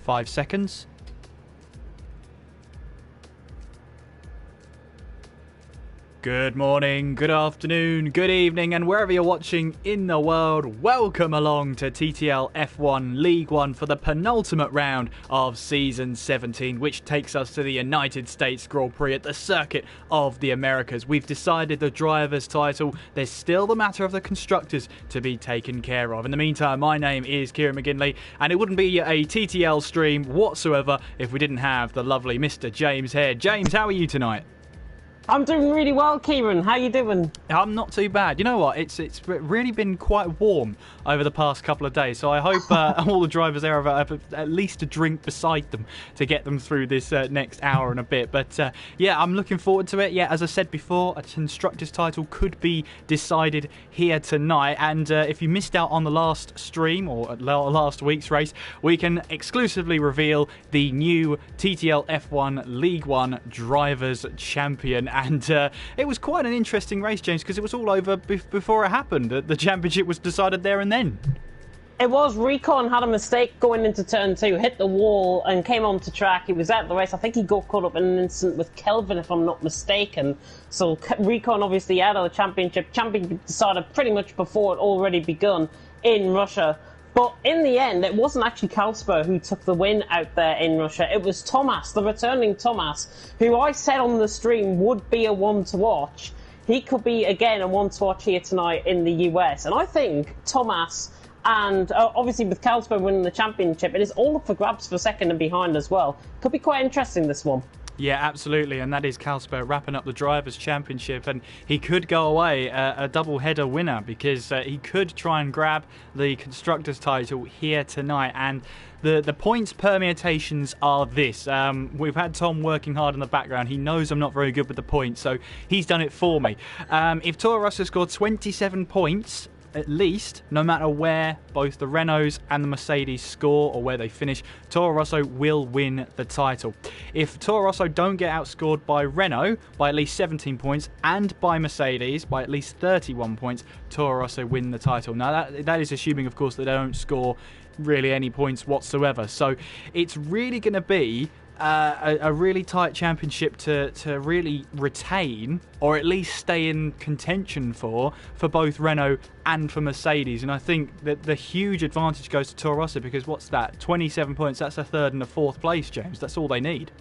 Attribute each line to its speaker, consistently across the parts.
Speaker 1: 5 seconds. Good morning, good afternoon, good evening, and wherever you're watching in the world, welcome along to TTL F1 League 1 for the penultimate round of Season 17, which takes us to the United States Grand Prix at the Circuit of the Americas. We've decided the driver's title. There's still the matter of the constructors to be taken care of. In the meantime, my name is Kieran McGinley, and it wouldn't be a TTL stream whatsoever if we didn't have the lovely Mr. James here. James, how are you tonight?
Speaker 2: I'm doing really well, Kieran. How you doing?
Speaker 1: I'm not too bad. You know what? It's really been quite warm over the past couple of days, so I hope all the drivers there have at least a drink beside them to get them through this next hour and a bit. But yeah, I'm looking forward to it. Yeah, as I said before, a constructor's title could be decided here tonight. And if you missed out on the last stream or last week's race, we can exclusively reveal the new TTL F1 League 1 Drivers' Champion. And it was quite an interesting race, James, because it was all over before it happened. The championship was decided there and then.
Speaker 2: It was. Recon had a mistake going into turn 2, hit the wall and came onto track. He was out of the race. I think he got caught up in an incident with Kelvin, if I'm not mistaken. So Recon obviously out of the championship. Championship decided pretty much before it already begun in Russia. But in the end, it wasn't actually Kalsper who took the win out there in Russia. It was Thomas, the returning Thomas, who I said on the stream would be a one to watch. He could be, again, a one to watch here tonight in the US. And I think Thomas, and obviously with Kalsper winning the championship, it is all up for grabs for second and behind as well. Could be quite interesting, this one.
Speaker 1: Yeah, absolutely, and that is Kalsper wrapping up the Drivers' Championship, and he could go away a double-header winner because he could try and grab the Constructors' title here tonight. And the points permutations are this. We've had Tom working hard in the background. He knows I'm not very good with the points, so he's done it for me. If Toro Rosso scored 27 points, at least, no matter where both the Renaults and the Mercedes score or where they finish, Toro Rosso will win the title. If Toro Rosso don't get outscored by Renault by at least 17 points and by Mercedes by at least 31 points, Toro Rosso win the title. Now that is assuming, of course, that they don't score really any points whatsoever. So it's really going to be a really tight championship to really retain or at least stay in contention for both Renault and for Mercedes. And I think that the huge advantage goes to Toro Rosso because what's that? 27 points, that's a third and a fourth place, James. That's all they need.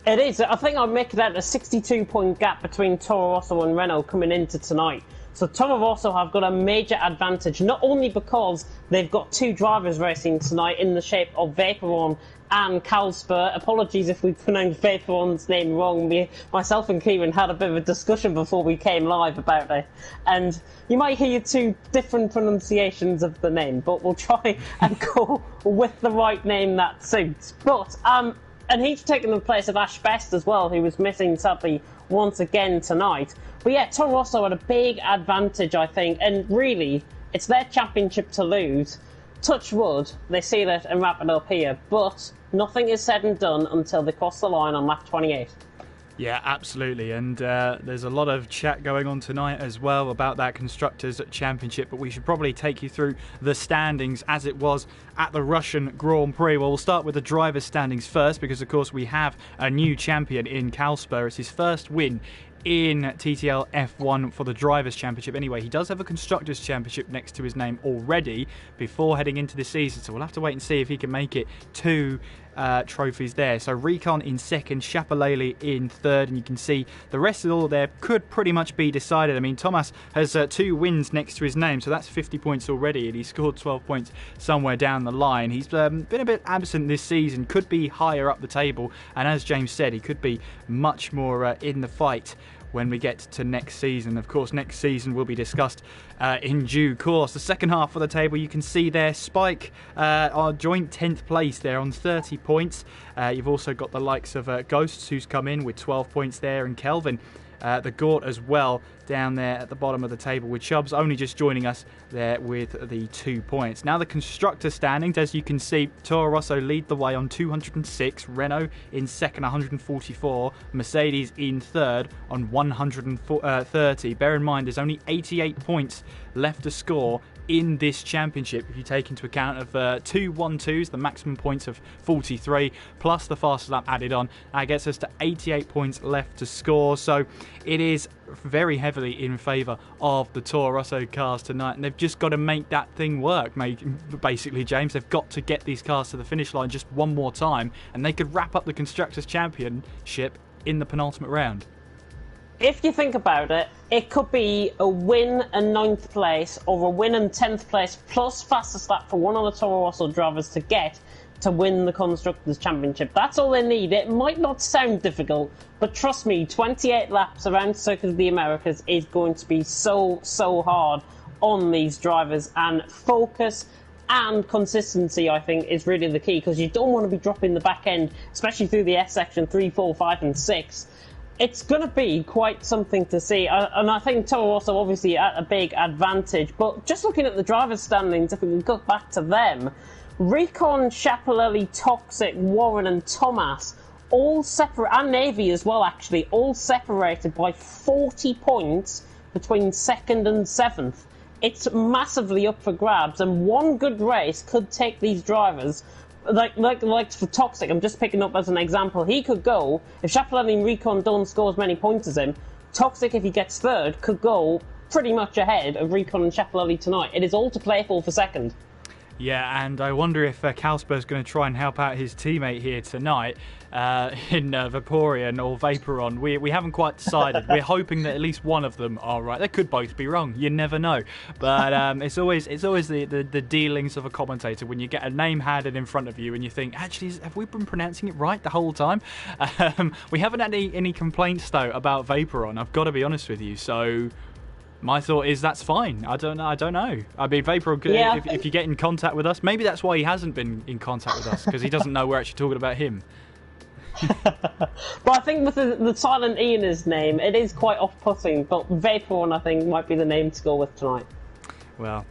Speaker 2: It is. I think I'd make that a 62-point gap between Toro Rosso and Renault coming into tonight. So Toro Rosso have got a major advantage, not only because they've got two drivers racing tonight in the shape of Vaporon and Kalsper. Apologies if we pronounced Vaporon's name wrong. Myself and Kieran had a bit of a discussion before we came live about it. And you might hear two different pronunciations of the name, but we'll try and go with the right name that suits. But, and he's taken the place of Ash Best as well, who was missing sadly once again tonight. But yeah, Toro Rosso had a big advantage, I think, and really, it's their championship to lose. Touch wood, they seal it and wrap it up here, but nothing is said and done until they cross the line on lap 28.
Speaker 1: Yeah, absolutely, and there's a lot of chat going on tonight as well about that Constructors' Championship, but we should probably take you through the standings as it was at the Russian Grand Prix. Well, we'll start with the drivers' standings first because, of course, we have a new champion in Kalsper. It's his first win in TTL F1 for the Drivers' Championship. Anyway, he does have a Constructors' Championship next to his name already before heading into the season, so we'll have to wait and see if he can make it to trophies there. So Recon in second, Chapalele in third, and you can see the rest of all there could pretty much be decided. I mean, Thomas has 2 wins next to his name, so that's 50 points already, and he scored 12 points somewhere down the line. He's been a bit absent this season, could be higher up the table, and as James said, he could be much more in the fight when we get to next season. Of course, next season will be discussed in due course. The second half of the table, you can see there, Spike are joint 10th place there on 30 points. You've also got the likes of Ghosts, who's come in with 12 points there, and Kelvin, the Gort as well, down there at the bottom of the table, with Chubbs only just joining us there with the 2 points. Now the constructor standings, as you can see, Toro Rosso lead the way on 206, Renault in second 144, Mercedes in third on 130. Bear in mind there's only 88 points left to score in this championship, if you take into account of 2 1-2s, the maximum points of 43, plus the fastest lap added on. That gets us to 88 points left to score. So it is very heavily in favour of the Toro Rosso cars tonight, and they've just got to make that thing work, basically, James. They've got to get these cars to the finish line just one more time, and they could wrap up the Constructors' Championship in the penultimate round.
Speaker 2: If you think about it, it could be a win and 9th place or a win and 10th place plus fastest lap for one of the Toro Rosso drivers to get to win the Constructors' Championship. That's all they need. It might not sound difficult, but trust me, 28 laps around Circuit of the Americas is going to be so hard on these drivers, and focus and consistency, I think, is really the key, because you don't want to be dropping the back end, especially through the S section 3, 4, 5 and 6. It's going to be quite something to see, and I think Toro Rosso obviously at a big advantage, but just looking at the drivers' standings, if we can go back to them, Recon, Schiaparelli, Toxic, Warren and Thomas, all separate, and Navy as well actually, all separated by 40 points between 2nd and 7th. It's massively up for grabs, and one good race could take these drivers, like for Toxic, I'm just picking up as an example, he could go, if Schiaparelli and Recon don't score as many points as him, Toxic, if he gets 3rd, could go pretty much ahead of Recon and Schiaparelli tonight. It is all to play for 2nd.
Speaker 1: Yeah, and I wonder if Kalsper's going to try and help out his teammate here tonight in Vaporeon or Vaporon. We haven't quite decided. We're hoping that at least one of them are right. They could both be wrong. You never know. But it's always the dealings of a commentator when you get a name handed in front of you and you think, actually, have we been pronouncing it right the whole time? We haven't had any complaints though about Vaporon. I've got to be honest with you. So my thought is that's fine. I don't know. I mean, Vapor, yeah, if you get in contact with us, maybe that's why he hasn't been in contact with us, because he doesn't know we're actually talking about him.
Speaker 2: But I think with the silent E in his name, it is quite off-putting, but Vaporon, I think, might be the name to go with tonight.
Speaker 1: Well,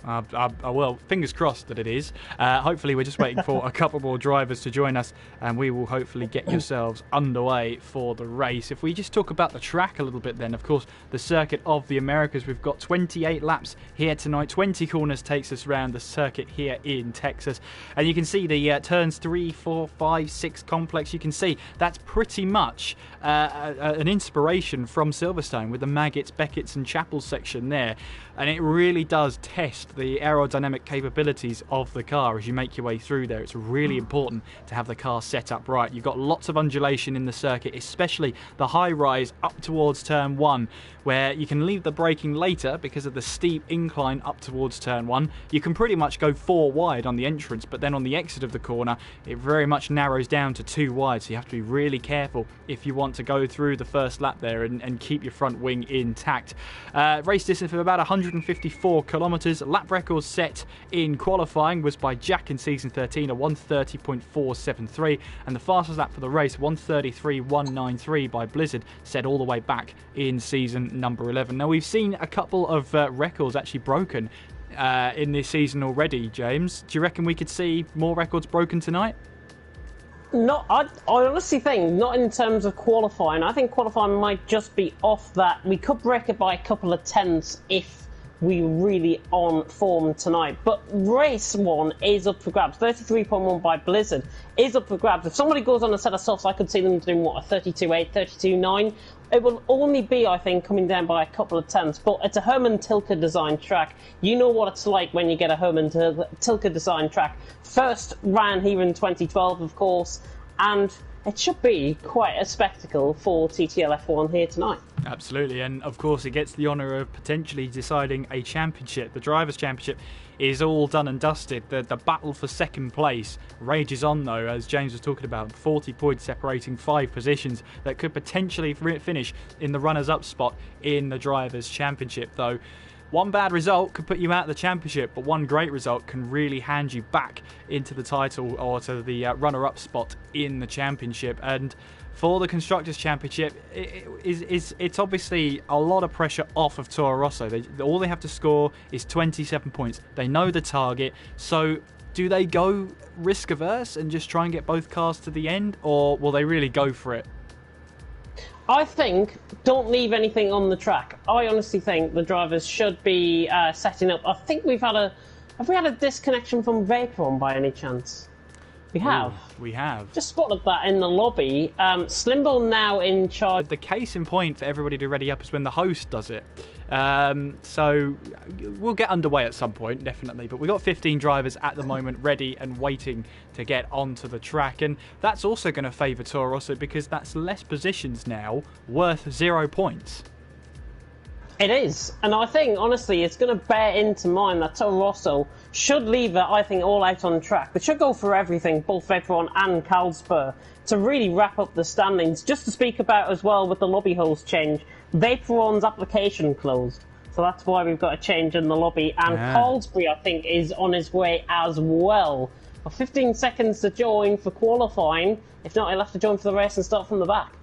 Speaker 1: well, fingers crossed that it is. Hopefully, we're just waiting for a couple more drivers to join us, and we will hopefully get yourselves underway for the race. If we just talk about the track a little bit then, of course, the Circuit of the Americas, we've got 28 laps here tonight. 20 corners takes us around the circuit here in Texas. And you can see the turns 3, 4, 5, 6 complex. You can see that's pretty much an inspiration from Silverstone with the Maggots, Beckett's and Chapel section there. And it really does test the aerodynamic capabilities of the car as you make your way through there. It's really important to have the car set up right. You've got lots of undulation in the circuit, especially the high rise up towards turn 1, where you can leave the braking later because of the steep incline up towards turn 1. You can pretty much go 4 wide on the entrance, but then on the exit of the corner it very much narrows down to 2 wide, so you have to be really careful if you want to go through the first lap there and keep your front wing intact. Race distance of about 154 kilometres. Lap record set in qualifying was by Jack in season 13, a 130.473, and the fastest lap for the race, 133.193 by Blizzard, set all the way back in season number 11. Now, we've seen a couple of records actually broken in this season already, James. Do you reckon we could see more records broken tonight?
Speaker 2: No, I honestly think not in terms of qualifying. I think qualifying might just be off that. We could break it by a couple of tenths if we really on form tonight. But race 1 is up for grabs. 33.1 by Blizzard is up for grabs. If somebody goes on a set of softs, I could see them doing, what, a 32.8, 32.9. It will only be, I think, coming down by a couple of tenths. But it's a Herman Tilke designed track. You know what it's like when you get a Herman Tilke designed track. First ran here in 2012, of course, and it should be quite a spectacle for TTL F1 here tonight.
Speaker 1: Absolutely, and of course it gets the honour of potentially deciding a championship. The Drivers' Championship is all done and dusted. The battle for second place rages on, though, as James was talking about. 40 points separating 5 positions that could potentially finish in the runners-up spot in the Drivers' Championship, though. One bad result could put you out of the championship, but one great result can really hand you back into the title or to the runner-up spot in the championship. And for the Constructors' Championship, it's obviously a lot of pressure off of Toro Rosso. All they have to score is 27 points. They know the target, so do they go risk-averse and just try and get both cars to the end, or will they really go for it?
Speaker 2: I think don't leave anything on the track. I honestly think the drivers should be setting up. I think have we had a disconnection from Vaporon by any chance? We have.
Speaker 1: Ooh, we have.
Speaker 2: Just spotted that in the lobby. Slimbo now in charge.
Speaker 1: The case in point for everybody to ready up is when the host does it. So we'll get underway at some point, definitely. But we've got 15 drivers at the moment ready and waiting to get onto the track. And that's also going to favour Toro Rosso because that's less positions now worth 0 points.
Speaker 2: It is. And I think, honestly, it's going to bear into mind that Toro Rosso should leave it, I think, all out on track. They should go for everything, both Vaporon and Carlsberg, to really wrap up the standings. Just to speak about as well with the lobby host change, Vaporon's application closed. So that's why we've got a change in the lobby. And Carlsberg, I think, is on his way as well. 15 seconds to join for qualifying. If not, he'll have to join for the race and start from the back.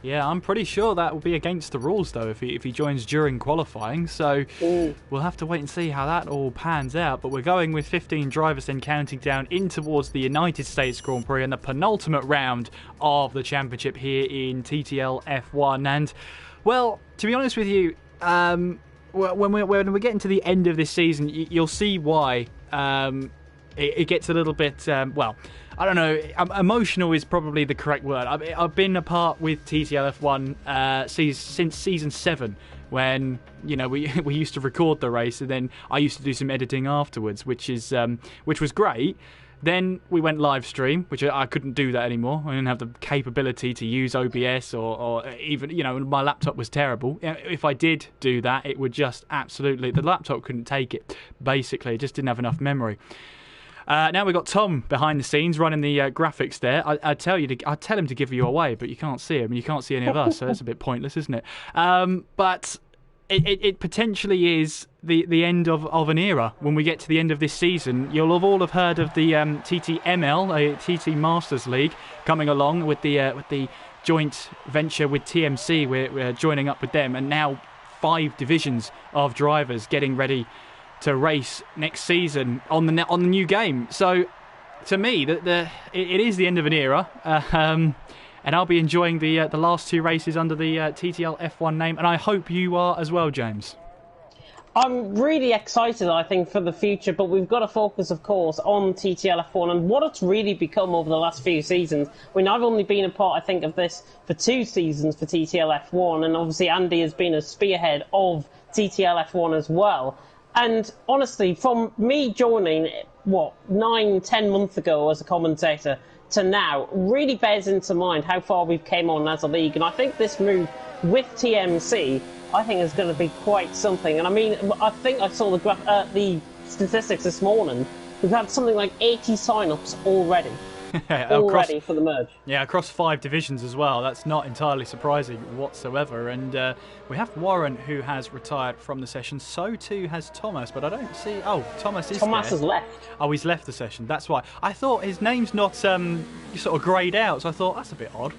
Speaker 1: Yeah, I'm pretty sure that will be against the rules, though, if he joins during qualifying. So we'll have to wait and see how that all pans out. But we're going with 15 drivers then counting down in towards the United States Grand Prix and the penultimate round of the championship here in TTL F1. And, well, to be honest with you, when we get into the end of this season, you'll see why it gets a little bit, well, I don't know, emotional is probably the correct word. I've been a part with TTL F1 since season 7, when, you know, we used to record the race and then I used to do some editing afterwards, which was great. Then we went live stream, which I couldn't do that anymore. I didn't have the capability to use OBS or even, you know, my laptop was terrible. If I did do that, it would just absolutely, the laptop couldn't take it, basically. It just didn't have enough memory. Now we've got Tom behind the scenes running the graphics there. I'd tell him to give you away, but you can't see him and you can't see any of us, so that's a bit pointless, isn't it? But it potentially is the end of an era when we get to the end of this season. You'll have all heard of the TTML, TT Masters League, coming along with the joint venture with TMC. We're joining up with them, and now 5 divisions of drivers getting ready to race next season on the new game. So, to me, it is the end of an era, and I'll be enjoying the last 2 races under the TTL F1 name, and I hope you are as well, James.
Speaker 2: I'm really excited, I think, for the future, but we've got to focus, of course, on TTL F1 and what it's really become over the last few seasons. I mean, I've only been a part, I think, of this for 2 seasons for TTL F1, and obviously Andy has been a spearhead of TTL F1 as well. And honestly, from me joining, 9-10 months ago as a commentator to now, really bears into mind how far we've came on as a league. And I think this move with TMC, I think is going to be quite something. And I mean, I think I saw the statistics this morning. We've had something like 80 sign-ups already. Already for the merge.
Speaker 1: Yeah, across 5 divisions as well. That's not entirely surprising whatsoever. And we have Warren, who has retired from the session. So too has Thomas, but I don't see... Oh, Thomas
Speaker 2: has left.
Speaker 1: Oh, he's left the session. That's why. I thought his name's not sort of greyed out, so I thought, that's a bit odd.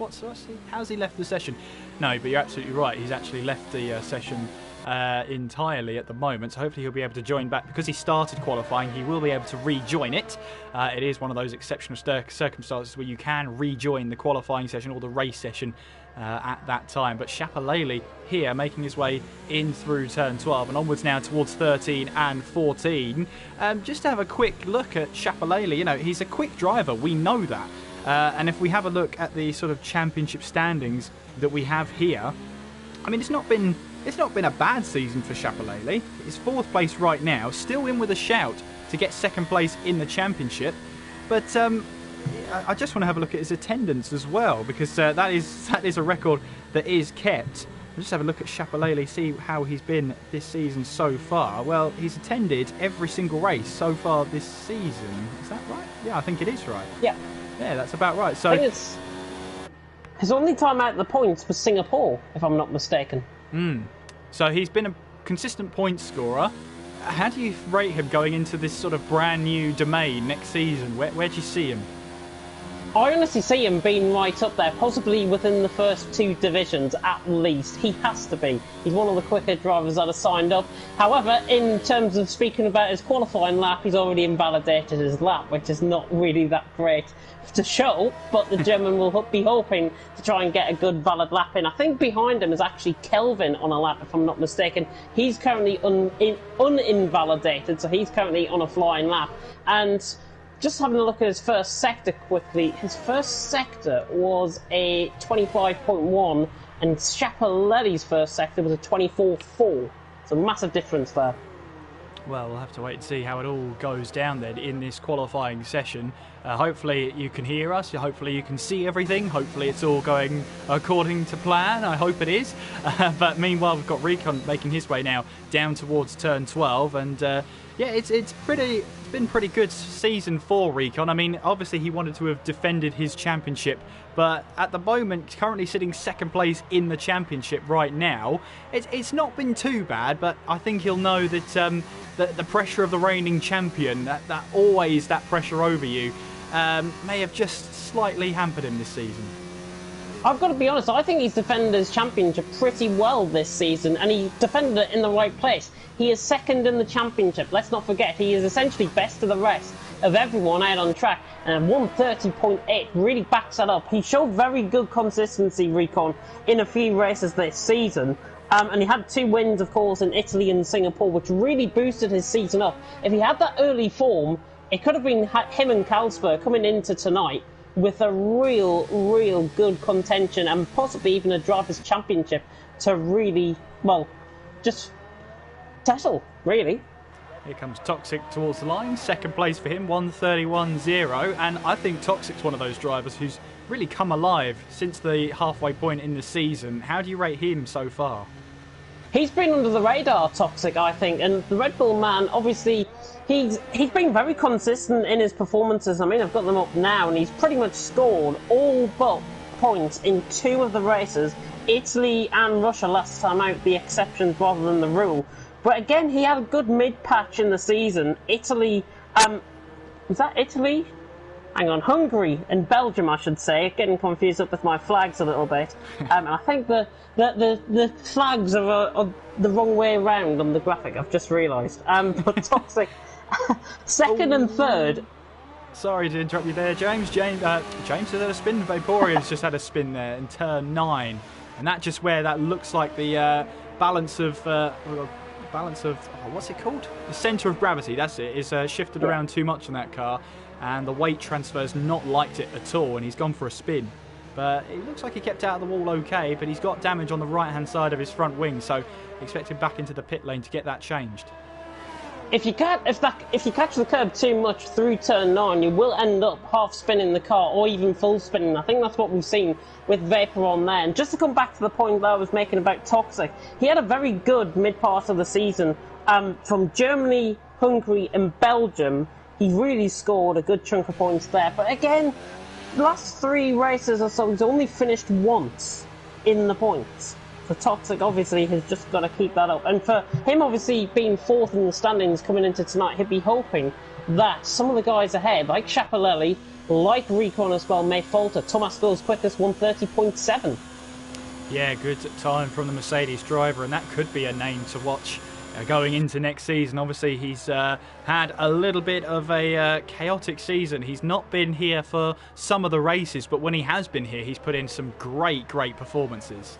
Speaker 1: How's he left the session? No, but you're absolutely right. He's actually left the session entirely at the moment, so hopefully he'll be able to join back. Because he started qualifying, he will be able to rejoin it. It is one of those exceptional circumstances where you can rejoin the qualifying session or the race session at that time. But Shapalele here making his way in through turn 12 and onwards now towards 13 and 14. Just to have a quick look at Shapalele, you know, he's a quick driver, we know that. And if we have a look at the sort of championship standings that we have here, I mean, it's not been a bad season for Shapalele. He's 4th place right now, still in with a shout to get 2nd place in the championship. But I just want to have a look at his attendance as well, because that is a record that is kept. I'll just have a look at Shapalele, see how he's been this season so far. Well, he's attended every single race so far this season. Is that right? Yeah, I think it is right.
Speaker 2: Yeah.
Speaker 1: Yeah, that's about right. So
Speaker 2: I think his only time out of the points was Singapore, if I'm not mistaken.
Speaker 1: So he's been a consistent point scorer. How do you rate him going into this sort of brand new domain next season? Where do you see him?
Speaker 2: I honestly see him being right up there, possibly within the first 2 divisions at least. He has to be. He's one of the quicker drivers that have signed up. However, in terms of speaking about his qualifying lap, he's already invalidated his lap, which is not really that great to show, but the German will be hoping to try and get a good valid lap in. I think behind him is actually Kelvin on a lap, if I'm not mistaken. He's currently uninvalidated, so he's currently on a flying lap. And just having a look at his first sector quickly, his first sector was a 25.1 and Schiaparelli's first sector was a 24.4. So massive difference there.
Speaker 1: Well, we'll have to wait and see how it all goes down then in this qualifying session. Hopefully you can hear us, hopefully you can see everything, hopefully it's all going according to plan, I hope it is. But meanwhile we've got Recon making his way now down towards turn 12 and yeah, it's been pretty good season for Recon. I mean, obviously he wanted to have defended his championship, but at the moment, currently sitting second place in the championship right now. It's not been too bad, but I think he'll know that the pressure of the reigning champion, that always that pressure over you, may have just slightly hampered him this season.
Speaker 2: I've got to be honest, I think he's defended his championship pretty well this season, and he defended it in the right place. He is second in the championship. Let's not forget, he is essentially best of the rest of everyone out on track, and 130.8 really backs that up. He showed very good consistency, Recon, in a few races this season. And he had 2 wins, of course, in Italy and Singapore, which really boosted his season up. If he had that early form, it could have been him and Kalsper coming into tonight with a real good contention and possibly even a Drivers' Championship to really, well, just settle, really.
Speaker 1: Here comes Toxic towards the line, second place for him, 131.0, and I think Toxic's one of those drivers who's really come alive since the halfway point in the season. How do you rate him so far?
Speaker 2: He's been under the radar, Toxic, I think, and the Red Bull man, obviously, he's been very consistent in his performances. I mean, I've got them up now, and he's pretty much scored all but points in 2 of the races, Italy and Russia last time out, the exceptions rather than the rule. But again, he had a good mid-patch in the season. Italy, was that Italy? Hang on, Hungary and Belgium, I should say. Getting confused up with my flags a little bit. And I think the flags are the wrong way around on the graphic, I've just realised. But Toxic, second and third.
Speaker 1: Sorry to interrupt you there, James. James has had a spin. Vaporeon's just had a spin there in turn 9. And that's just where that looks like the balance of what's it called? The centre of gravity, that's it, is shifted around too much in that car, and the weight transfer's not liked it at all, and he's gone for a spin. But it looks like he kept out of the wall okay, but he's got damage on the right hand side of his front wing, so expect him back into the pit lane to get that changed.
Speaker 2: If you catch the curb too much through turn 9, you will end up half spinning the car or even full spinning. I think that's what we've seen with Vaporeon there. And just to come back to the point that I was making about Toxic, he had a very good mid part of the season. From Germany, Hungary and Belgium, he really scored a good chunk of points there. But again, the last 3 races or so, he's only finished once in the points. So Toxic obviously has just got to keep that up. And for him obviously being 4th in the standings coming into tonight, he'd be hoping that some of the guys ahead, like Schiaparelli, like Recon as well, may falter. Thomas goes quickest, 130.7. Yeah,
Speaker 1: good time from the Mercedes driver, and that could be a name to watch going into next season. Obviously, he's had a little bit of a chaotic season. He's not been here for some of the races, but when he has been here, he's put in some great performances.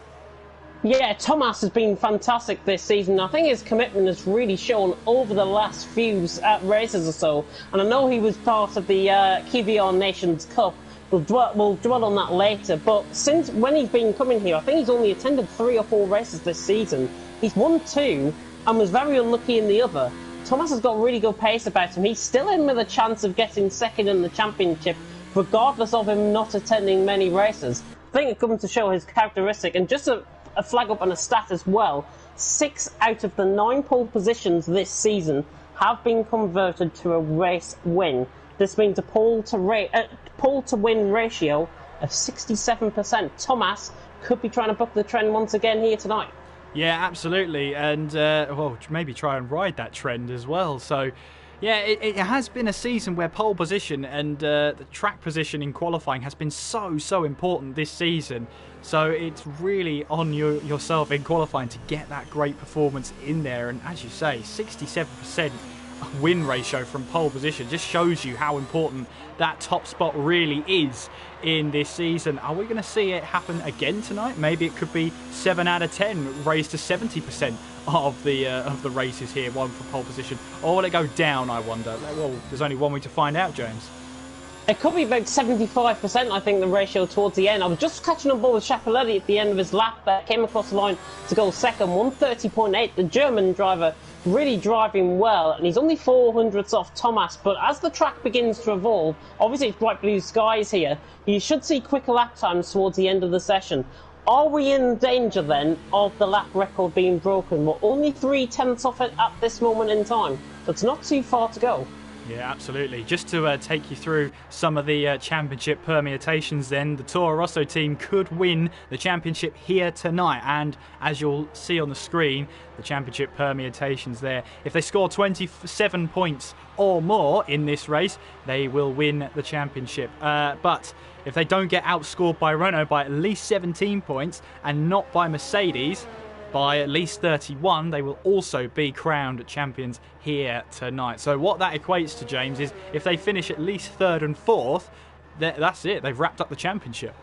Speaker 2: Yeah, Thomas has been fantastic this season. I think his commitment has really shown over the last few races or so. And I know he was part of the QVR Nations Cup. We'll dwell on that later. But since when he's been coming here, I think he's only attended 3 or 4 races this season. He's won 2 and was very unlucky in the other. Thomas has got really good pace about him. He's still in with a chance of getting second in the championship, regardless of him not attending many races. I think it comes to show his characteristic. And just a flag up on a stat as well, 6 out of the 9 pole positions this season have been converted to a race win. This means a pole to win ratio of 67%. Thomas could be trying to buck the trend once again here tonight.
Speaker 1: Yeah, absolutely, and well, maybe try and ride that trend as well. So Yeah, it has been a season where pole position and the track position in qualifying has been so important this season. So it's really on yourself in qualifying to get that great performance in there. And as you say, 67% win ratio from pole position just shows you how important that top spot really is in this season. Are we going to see it happen again tonight? Maybe it could be 7 out of 10 raised to 70% of the races here, one for pole position, or will it go down, I wonder? Well, there's only one way to find out, James.
Speaker 2: It could be about 75%, I think, the ratio towards the end. I was just catching on board with Schiaparelli at the end of his lap, came across the line to go second, 130.8. The German driver really driving well, and he's only 400ths off Thomas. But as the track begins to evolve, obviously it's bright blue skies here, you should see quicker lap times towards the end of the session. Are we in danger then of the lap record being broken? We're only 3/10 off it at this moment in time, so it's not too far to go.
Speaker 1: Yeah, absolutely. Just to take you through some of the championship permutations then, the Toro Rosso team could win the championship here tonight. And as you'll see on the screen, the championship permutations there. If they score 27 points or more in this race, they will win the championship. But if they don't get outscored by Renault by at least 17 points and not by Mercedes by at least 31, they will also be crowned champions here tonight. So what that equates to, James, is if they finish at least third and fourth, that's it. They've wrapped up the championship.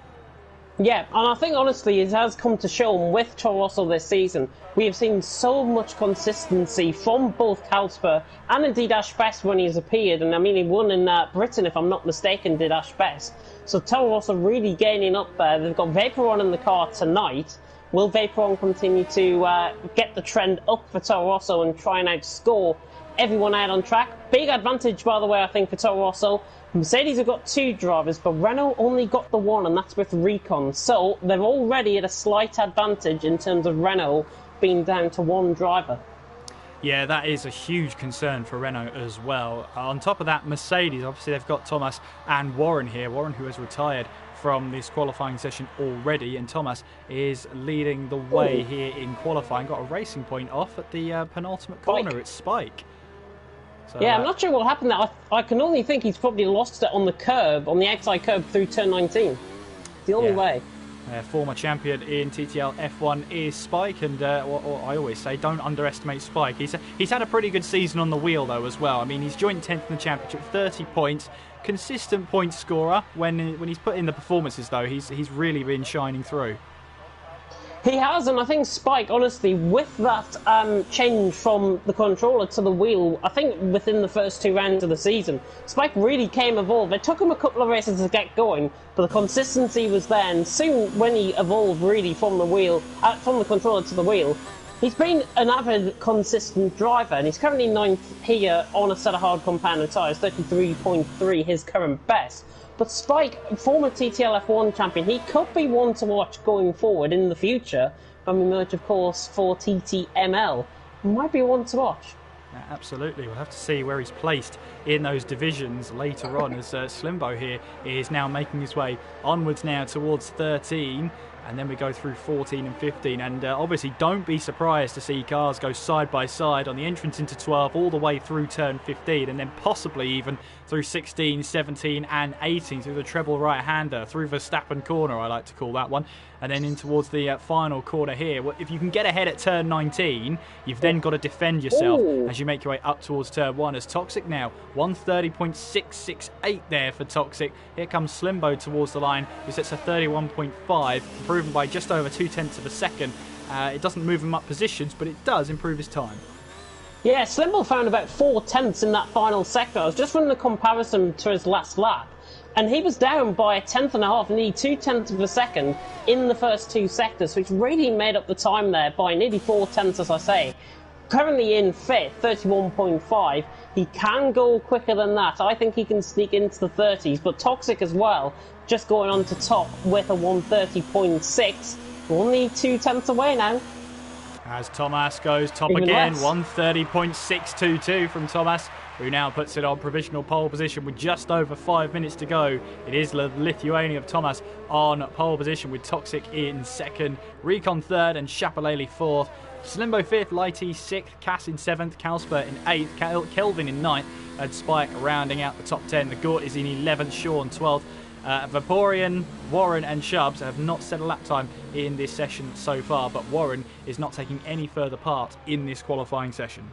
Speaker 2: Yeah, and I think honestly it has come to show with Toro Rosso this season. We have seen so much consistency from both Calsper and indeed Ash Best when he has appeared. And I mean, he won in Britain, if I'm not mistaken, did Ash Best. So Toro Rosso really gaining up there. They've got Vaporon in the car tonight. Will Vaporon continue to get the trend up for Toro Rosso and try and outscore everyone out on track? Big advantage, by the way, I think, for Toro Rosso. Mercedes have got 2 drivers, but Renault only got the 1, and that's with Recon. So they're already at a slight advantage in terms of Renault being down to 1 driver.
Speaker 1: Yeah, that is a huge concern for Renault as well. On top of that, Mercedes, obviously they've got Thomas and Warren here. Warren, who has retired from this qualifying session already, and Thomas is leading the way here in qualifying. Got a racing point off at the penultimate corner. It's Spike. So,
Speaker 2: yeah, I'm not sure what happened there. I can only think he's probably lost it on the curb, on the outside curb through turn 19. The only way.
Speaker 1: Former champion in TTL F1 is Spike, and what I always say, don't underestimate Spike. He's had a pretty good season on the wheel though as well. I mean, he's joint 10th in the championship, 30 points, consistent point scorer. When he's put in the performances though, he's really been shining through.
Speaker 2: He has, and I think Spike, honestly, with that change from the controller to the wheel, I think within the first 2 rounds of the season, Spike really came evolved. It took him a couple of races to get going, but the consistency was there, and soon when he evolved really from the wheel, from the controller to the wheel, he's been an avid, consistent driver, and he's currently 9th here on a set of hard compounded tyres, 33.3, his current best. But Spike, former TTL F1 champion, he could be one to watch going forward in the future when we merge, of course, for TTML. Might be one to watch.
Speaker 1: Absolutely. We'll have to see where he's placed in those divisions later on, as Slimbo here is now making his way onwards now towards 13. And then we go through 14 and 15, and obviously don't be surprised to see cars go side by side on the entrance into 12 all the way through turn 15, and then possibly even through 16, 17 and 18 through the treble right-hander, through Verstappen corner, I like to call that one, and then in towards the final corner here. Well, if you can get ahead at turn 19, you've then got to defend yourself as you make your way up towards turn 1, as Toxic now 130.668 there for Toxic. Here comes Slimbo towards the line, who sets a 31.5, improving by just over 0.2 of a second. It doesn't move him up positions, but it does improve his time.
Speaker 2: Yeah, Slimbo found about 0.4 in that final sector. I was just running the comparison to his last lap, and he was down by 1.5, nearly 0.2 of a second in the first 2 sectors, which really made up the time there by nearly 0.4, as I say. Currently in 5th, 31.5. He can go quicker than that. I think he can sneak into the 30s, but Toxic as well, just going on to top with a 130.6. Only 0.2 away now.
Speaker 1: As Thomas goes top
Speaker 2: Even
Speaker 1: again,
Speaker 2: less.
Speaker 1: 130.622 from Thomas. who now puts it on provisional pole position with just over 5 minutes to go. It is the Lithuanian of Thomas on pole position with Toxic in second, Recon third and Shapalele fourth. Slimbo fifth, Lighty sixth, Cass in seventh, Kalsper in eighth, Kelvin in ninth, and Spike rounding out the top 10. The Gort is in 11th, Sean 12th. Vaporeon, Warren and Shubs have not set a lap time in this session so far, but Warren is not taking any further part in this qualifying session.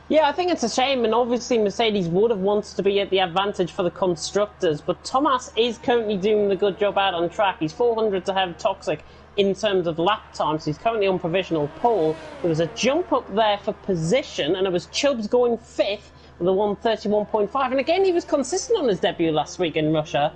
Speaker 2: Yeah, I think it's a shame, and obviously Mercedes would have wanted to be at the advantage for the constructors, but Thomas is currently doing a good job out on track. He's 400 to have Toxic in terms of lap times. He's currently on provisional pole. There was a jump up there for position, and it was Chubbs going fifth with a 131.5, and again he was consistent on his debut last week in Russia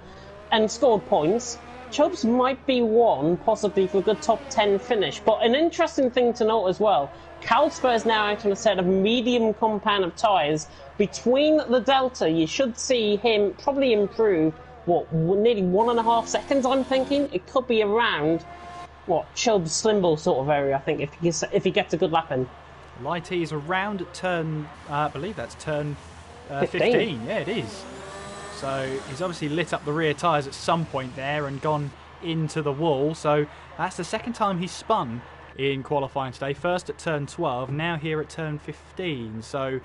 Speaker 2: and scored points. Chubbs might be one, possibly for a good top 10 finish. But an interesting thing to note as well, Kalsper is now out on a set of medium compound of tyres. Between the Delta, you should see him probably improve, nearly 1.5 seconds, I'm thinking. It could be around, Chubbs, Slimble sort of area, I think, if he gets a good lap in.
Speaker 1: Lighty is around turn, I believe that's turn 15. Yeah, it is. So he's obviously lit up the rear tyres at some point there and gone into the wall. So that's the second time he's spun in qualifying today. First at turn 12, now here at turn 15. So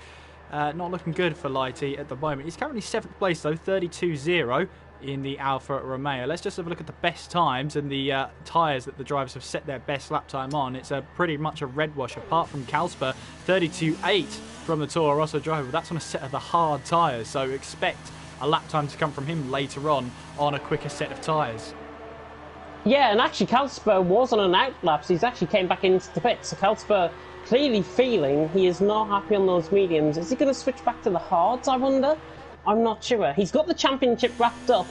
Speaker 1: not looking good for Lighty at the moment. He's currently 7th place though, 32.0 in the Alfa Romeo. Let's just have a look at the best times and the tyres that the drivers have set their best lap time on. It's pretty much a red wash, apart from Kalsper, 32.8 from the Toro Rosso driver. That's on a set of the hard tyres, so expect a lap time to come from him later on a quicker set of tyres.
Speaker 2: Yeah, and actually Kalsper was on an out lap, so he's actually came back into the pit. So Kalsper clearly feeling he is not happy on those mediums. Is he going to switch back to the hards, I wonder? I'm not sure. He's got the championship wrapped up.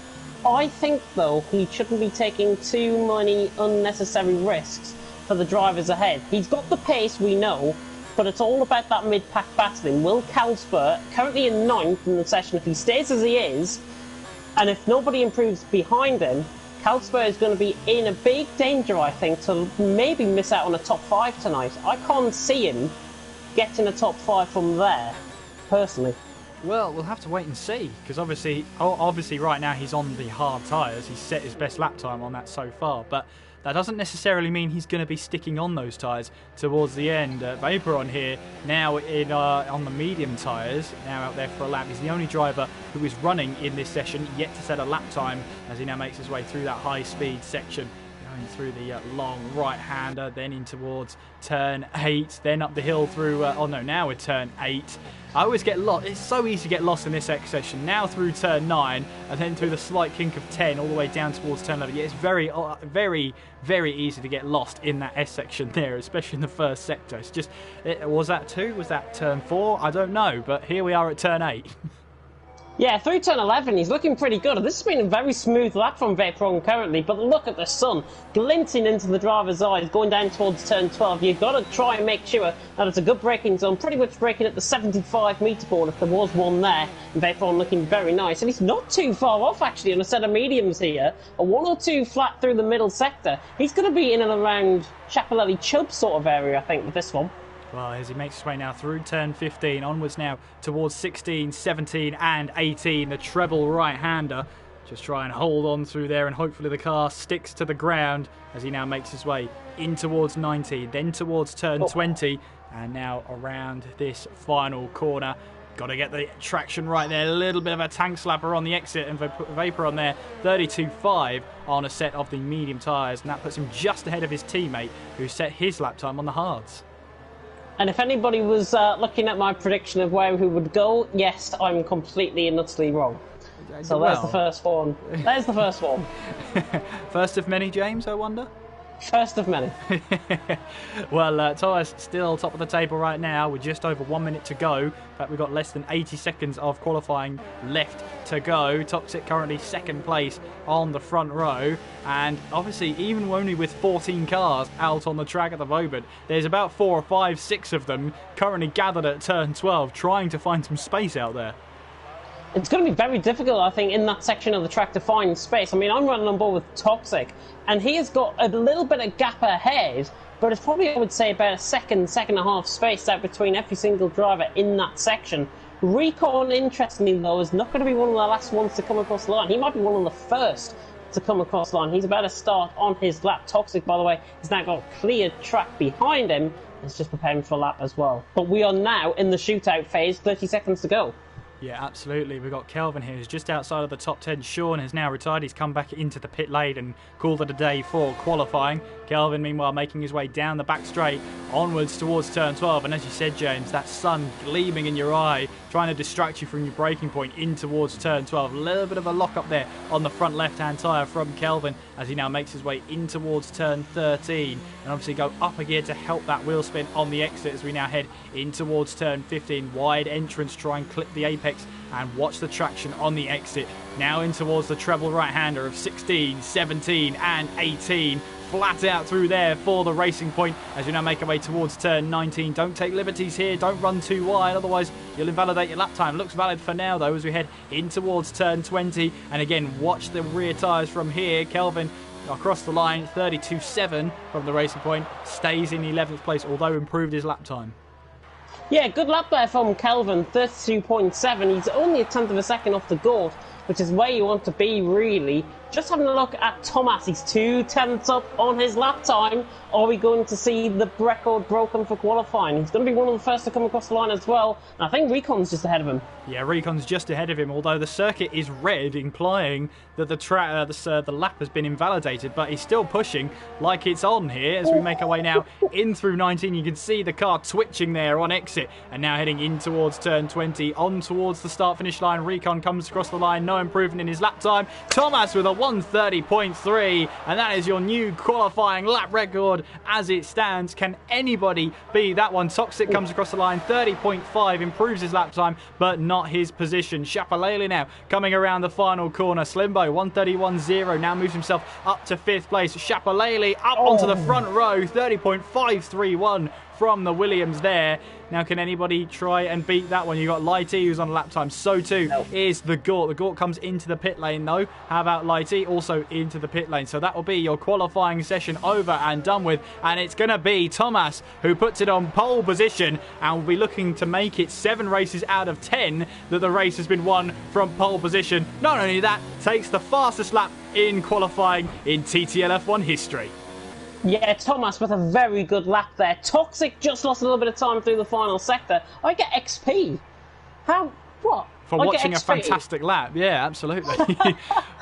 Speaker 2: I think, though, he shouldn't be taking too many unnecessary risks for the drivers ahead. He's got the pace, we know, but it's all about that mid-pack battling. Will Kalsper, currently in 9th in the session, if he stays as he is, and if nobody improves behind him, Kalsper is going to be in a big danger, I think, to maybe miss out on a top 5 tonight. I can't see him getting a top 5 from there, personally.
Speaker 1: Well, we'll have to wait and see, because obviously right now he's on the hard tyres. He's set his best lap time on that so far, but that doesn't necessarily mean he's going to be sticking on those tyres towards the end. Vaporeon here, now on the medium tyres, now out there for a lap. He's the only driver who is running in this session yet to set a lap time as he now makes his way through that high-speed section. Going through the long right-hander, then in towards turn 8, then up the hill through, now we're turn 8. I always get lost. It's so easy to get lost in this X section. Now through turn 9, and then through the slight kink of 10, all the way down towards turn 11. Yeah, it's very, very easy to get lost in that S section there, especially in the first sector. It's just, was that 2? Was that turn 4? I don't know, but here we are at turn 8.
Speaker 2: Yeah, through turn 11, he's looking pretty good. This has been a very smooth lap from Vaporeon currently, but look at the sun glinting into the driver's eyes going down towards turn 12. You've got to try and make sure that it's a good braking zone, pretty much braking at the 75-metre board if there was one there. And Vaporeon looking very nice, and he's not too far off actually on a set of mediums here. A 1 or 2 flat through the middle sector. He's going to be in and around Shapalele Chubb sort of area, I think, with this one.
Speaker 1: Well, as he makes his way now through turn 15, onwards now towards 16, 17 and 18, the treble right-hander. Just try and hold on through there, and hopefully the car sticks to the ground as he now makes his way in towards 19, then towards turn 20, and now around this final corner. Got to get the traction right there. A little bit of a tank slapper on the exit, and Vaporeon there, 32.5 on a set of the medium tyres, and that puts him just ahead of his teammate who set his lap time on the hards.
Speaker 2: And if anybody was looking at my prediction of where he would go, yes, I'm completely and utterly wrong. So there's the first one. There's the first one.
Speaker 1: First of many, James, I wonder?
Speaker 2: First of many.
Speaker 1: Well, Thomas still top of the table right now with just over 1 minute to go. In fact, we've got less than 80 seconds of qualifying left to go. Toxic currently 2nd place on the front row. And obviously, even only with 14 cars out on the track at the moment, there's about 4 or 5, 6 of them currently gathered at turn 12 trying to find some space out there.
Speaker 2: It's going to be very difficult, I think, in that section of the track to find space. I mean, I'm running on board with Toxic, and he has got a little bit of gap ahead, but it's probably, I would say, about a second and a half space out between every single driver in that section. Recon, interestingly though, is not going to be one of the last ones to come across the line. He might be one of the first to come across the line. He's about to start on his lap. Toxic, by the way, has now got a clear track behind him. It's just preparing for a lap as well. But we are now in the shootout phase, 30 seconds to go.
Speaker 1: Yeah, absolutely. We've got Kelvin here who's just outside of the top 10. Sean has now retired. He's come back into the pit lane and called it a day for qualifying. Kelvin, meanwhile, making his way down the back straight onwards towards turn 12. And as you said, James, that sun gleaming in your eye, trying to distract you from your braking point in towards turn 12. A little bit of a lock up there on the front left-hand tyre from Kelvin as he now makes his way in towards turn 13. And obviously go up a gear to help that wheel spin on the exit as we now head in towards turn 15. Wide entrance, try and clip the apex and watch the traction on the exit. Now in towards the treble right-hander of 16, 17 and 18. Flat out through there for the racing point as we now make our way towards turn 19. Don't take liberties here, don't run too wide, otherwise you'll invalidate your lap time. Looks valid for now though as we head in towards turn 20. And again, watch the rear tyres from here. Kelvin across the line, 32.7 from the racing point, stays in 11th place, although improved his lap time.
Speaker 2: Yeah, good lap there from Kelvin, 32.7. He's only a tenth of a second off the GOAT, which is where you want to be, really. Just having a look at Thomas, he's 2/10 up on his lap time. Are we going to see the record broken for qualifying? He's going to be one of the first to come across the line as well. And I think Recon's just ahead of him.
Speaker 1: Yeah, Recon's just ahead of him, although the circuit is red, implying that the lap has been invalidated, but he's still pushing like it's on here as we make our way now in through 19. You can see the car twitching there on exit, and now heading in towards turn 20, on towards the start-finish line. Recon comes across the line, no improvement in his lap time. Thomas with a 1:30.3, and that is your new qualifying lap record as it stands. Can anybody beat that one? Toxic comes across the line, 30.5, improves his lap time, but not his position. Chapalele now coming around the final corner. Slimbo, 1:31.0, now moves himself up to 5th place. Chapalele up onto the front row, 30.531 from the Williams there. Now, can anybody try and beat that one? You got Lighty, who's on lap time. So too is the GOAT. The GOAT comes into the pit lane though. How about Lighty? Also into the pit lane. So that will be your qualifying session over and done with. And it's going to be Thomas who puts it on pole position and will be looking to make it 7 races out of 10 that the race has been won from pole position. Not only that, takes the fastest lap in qualifying in TTL F1 history.
Speaker 2: Yeah, Thomas with a very good lap there. Toxic just lost a little bit of time through the final sector. I get XP. How? What?
Speaker 1: For watching a fantastic lap. Yeah, absolutely.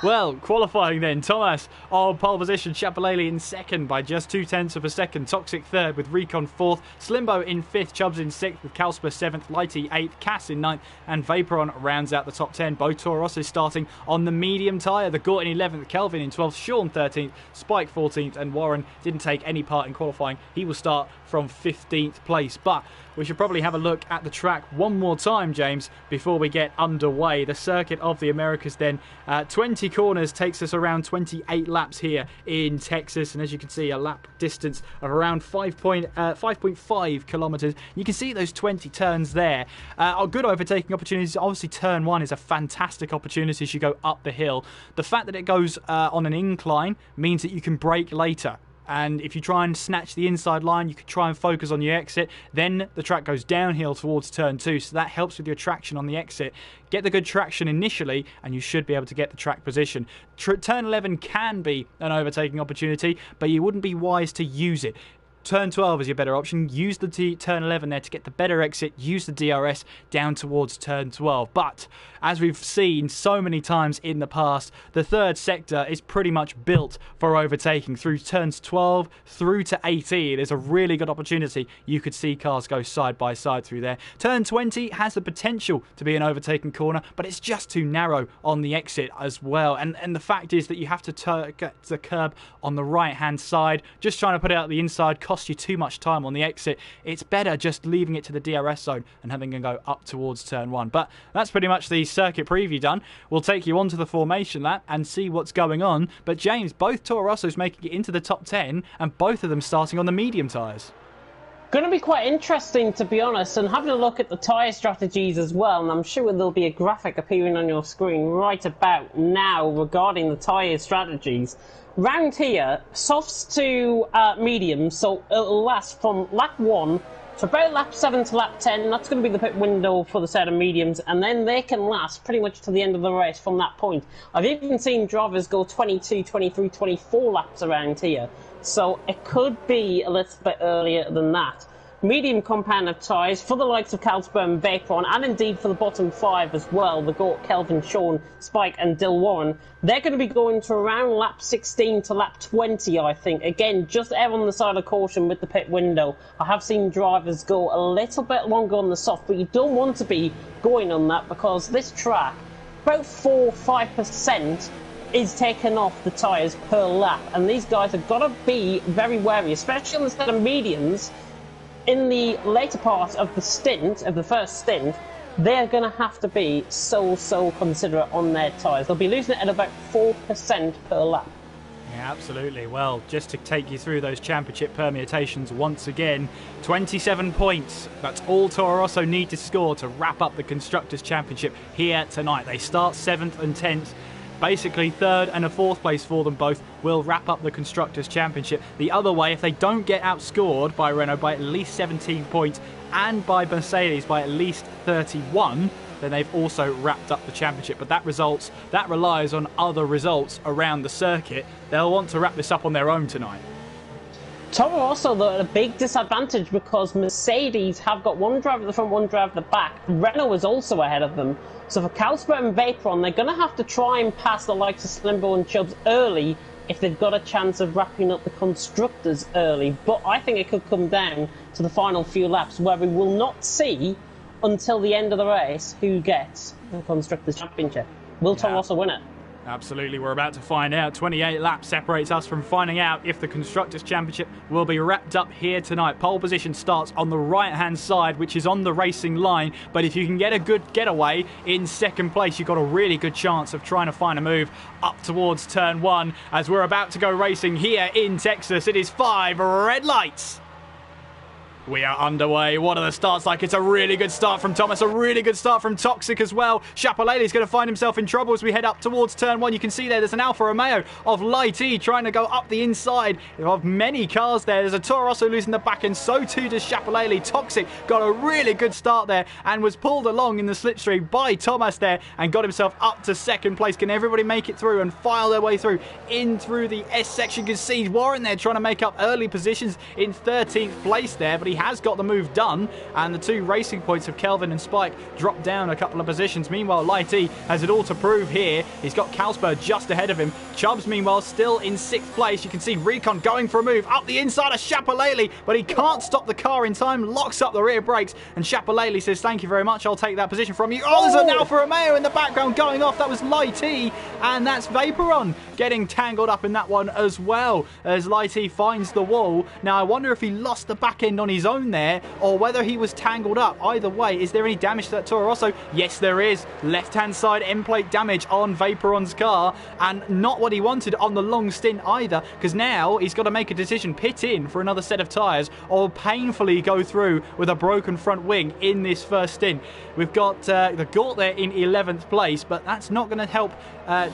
Speaker 1: Well, qualifying then. Thomas on pole position. Chapalele in 2nd by just 0.2 of a second. Toxic 3rd with Recon 4th. Slimbo in 5th. Chubbs in 6th with Calsper 7th. Lighty 8th. Cass in 9th. And Vaporon rounds out the top 10. Both Toros is starting on the medium tyre. The GOAT in 11th. Kelvin in 12th. Sean 13th. Spike 14th. And Warren didn't take any part in qualifying. He will start from 15th place. But we should probably have a look at the track one more time, James, before we get underway. The circuit of the Americas then. 20 corners takes us around 28 laps here in Texas. And as you can see, a lap distance of around 5.5 kilometres. You can see those 20 turns there. Are good overtaking opportunities. Obviously, turn 1 is a fantastic opportunity as you go up the hill. The fact that it goes on an incline means that you can brake later. And if you try and snatch the inside line, you could try and focus on your exit. Then the track goes downhill towards turn 2, so that helps with your traction on the exit. Get the good traction initially, and you should be able to get the track position. Turn 11 can be an overtaking opportunity, but you wouldn't be wise to use it. Turn 12 is your better option. Use the turn 11 there to get the better exit. Use the DRS down towards turn 12. But as we've seen so many times in the past, the third sector is pretty much built for overtaking. Through turns 12 through to 18, there's a really good opportunity. You could see cars go side by side through there. Turn 20 has the potential to be an overtaking corner, but it's just too narrow on the exit as well. And the fact is that you have to get the curb on the right-hand side. Just trying to put it out the inside costs you too much time on the exit. It's better just leaving it to the DRS zone and having it go up towards turn 1. But that's pretty much the circuit preview done. We'll take you onto the formation lap and see what's going on. But James, both Toro Rossos making it into the top 10 and both of them starting on the medium tyres.
Speaker 2: Going to be quite interesting, to be honest, and having a look at the tyre strategies as well, and I'm sure there'll be a graphic appearing on your screen right about now regarding the tyre strategies. Round here, softs to mediums, so it'll last from lap 1 So about lap 7 to lap 10, that's going to be the pit window for the set of mediums, and then they can last pretty much to the end of the race from that point. I've even seen drivers go 22, 23, 24 laps around here, so it could be a little bit earlier than that. Medium compound of tyres for the likes of Carlsberg and Vaporon, and indeed for the bottom 5 as well, the GOAT, Kelvin, Sean, Spike and Dill Warren. They're going to be going to around lap 16 to lap 20, I think. Again, just err on the side of caution with the pit window. I have seen drivers go a little bit longer on the soft, but you don't want to be going on that because this track, about 4-5% is taken off the tyres per lap, and these guys have got to be very wary, especially on the set of mediums. In the later part of the stint, of the first stint, they're going to have to be so considerate on their tyres. They'll be losing it at about 4% per lap.
Speaker 1: Yeah, absolutely. Well, just to take you through those championship permutations once again, 27 points. That's all Toro Rosso need to score to wrap up the Constructors' Championship here tonight. They start 7th and 10th. Basically, 3rd and a 4th place for them both will wrap up the Constructors' Championship. The other way, if they don't get outscored by Renault by at least 17 points and by Mercedes by at least 31, then they've also wrapped up the championship. But that relies on other results around the circuit. They'll want to wrap this up on their own tonight.
Speaker 2: Toro Rosso, though, at a big disadvantage because Mercedes have got one driver at the front, one driver at the back. Renault is also ahead of them. So for Carlsberg and Vaporon, they're going to have to try and pass the likes of Slimbo and Chubbs early if they've got a chance of wrapping up the Constructors early. But I think it could come down to the final few laps where we will not see until the end of the race who gets the Constructors' Championship. Will Toro Rosso win it?
Speaker 1: Absolutely, we're about to find out. 28 laps separates us from finding out if the Constructors' Championship will be wrapped up here tonight. Pole position starts on the right-hand side, which is on the racing line. But if you can get a good getaway in second place, you've got a really good chance of trying to find a move up towards turn 1. As we're about to go racing here in Texas, it is 5 red lights. We are underway. What are the starts like? It's a really good start from Thomas, a really good start from Toxic as well. Chapelele's going to find himself in trouble as we head up towards turn 1. You can see there's an Alfa Romeo of Light E trying to go up the inside of many cars there. There's a Toro Rosso losing the back end, so too does Chapelele. Toxic got a really good start there and was pulled along in the slipstream by Thomas there and got himself up to second place. Can everybody make it through and file their way through in through the S section? You can see Warren there trying to make up early positions in 13th place there, but he has got the move done, and the 2 racing points of Kelvin and Spike dropped down a couple of positions. Meanwhile, Light E has it all to prove here. He's got Carlsberg just ahead of him. Chubbs, meanwhile, still in 6th place. You can see Recon going for a move up the inside of Chapelele, but he can't stop the car in time, locks up the rear brakes, and Chapelele says, thank you very much, I'll take that position from you. Oh, there's an Alfa Romeo in the background going off. That was Light E, and that's Vaporon getting tangled up in that one as well as Light E finds the wall. Now, I wonder if he lost the back end on his own there, or whether he was tangled up. Either way, is there any damage to that Toro Rosso? Yes, there is. Left-hand side end plate damage on Vaporon's car, and not what he wanted on the long stint either, because now he's got to make a decision, pit in for another set of tyres, or painfully go through with a broken front wing in this first stint. We've got the GOAT there in 11th place, but that's not going to help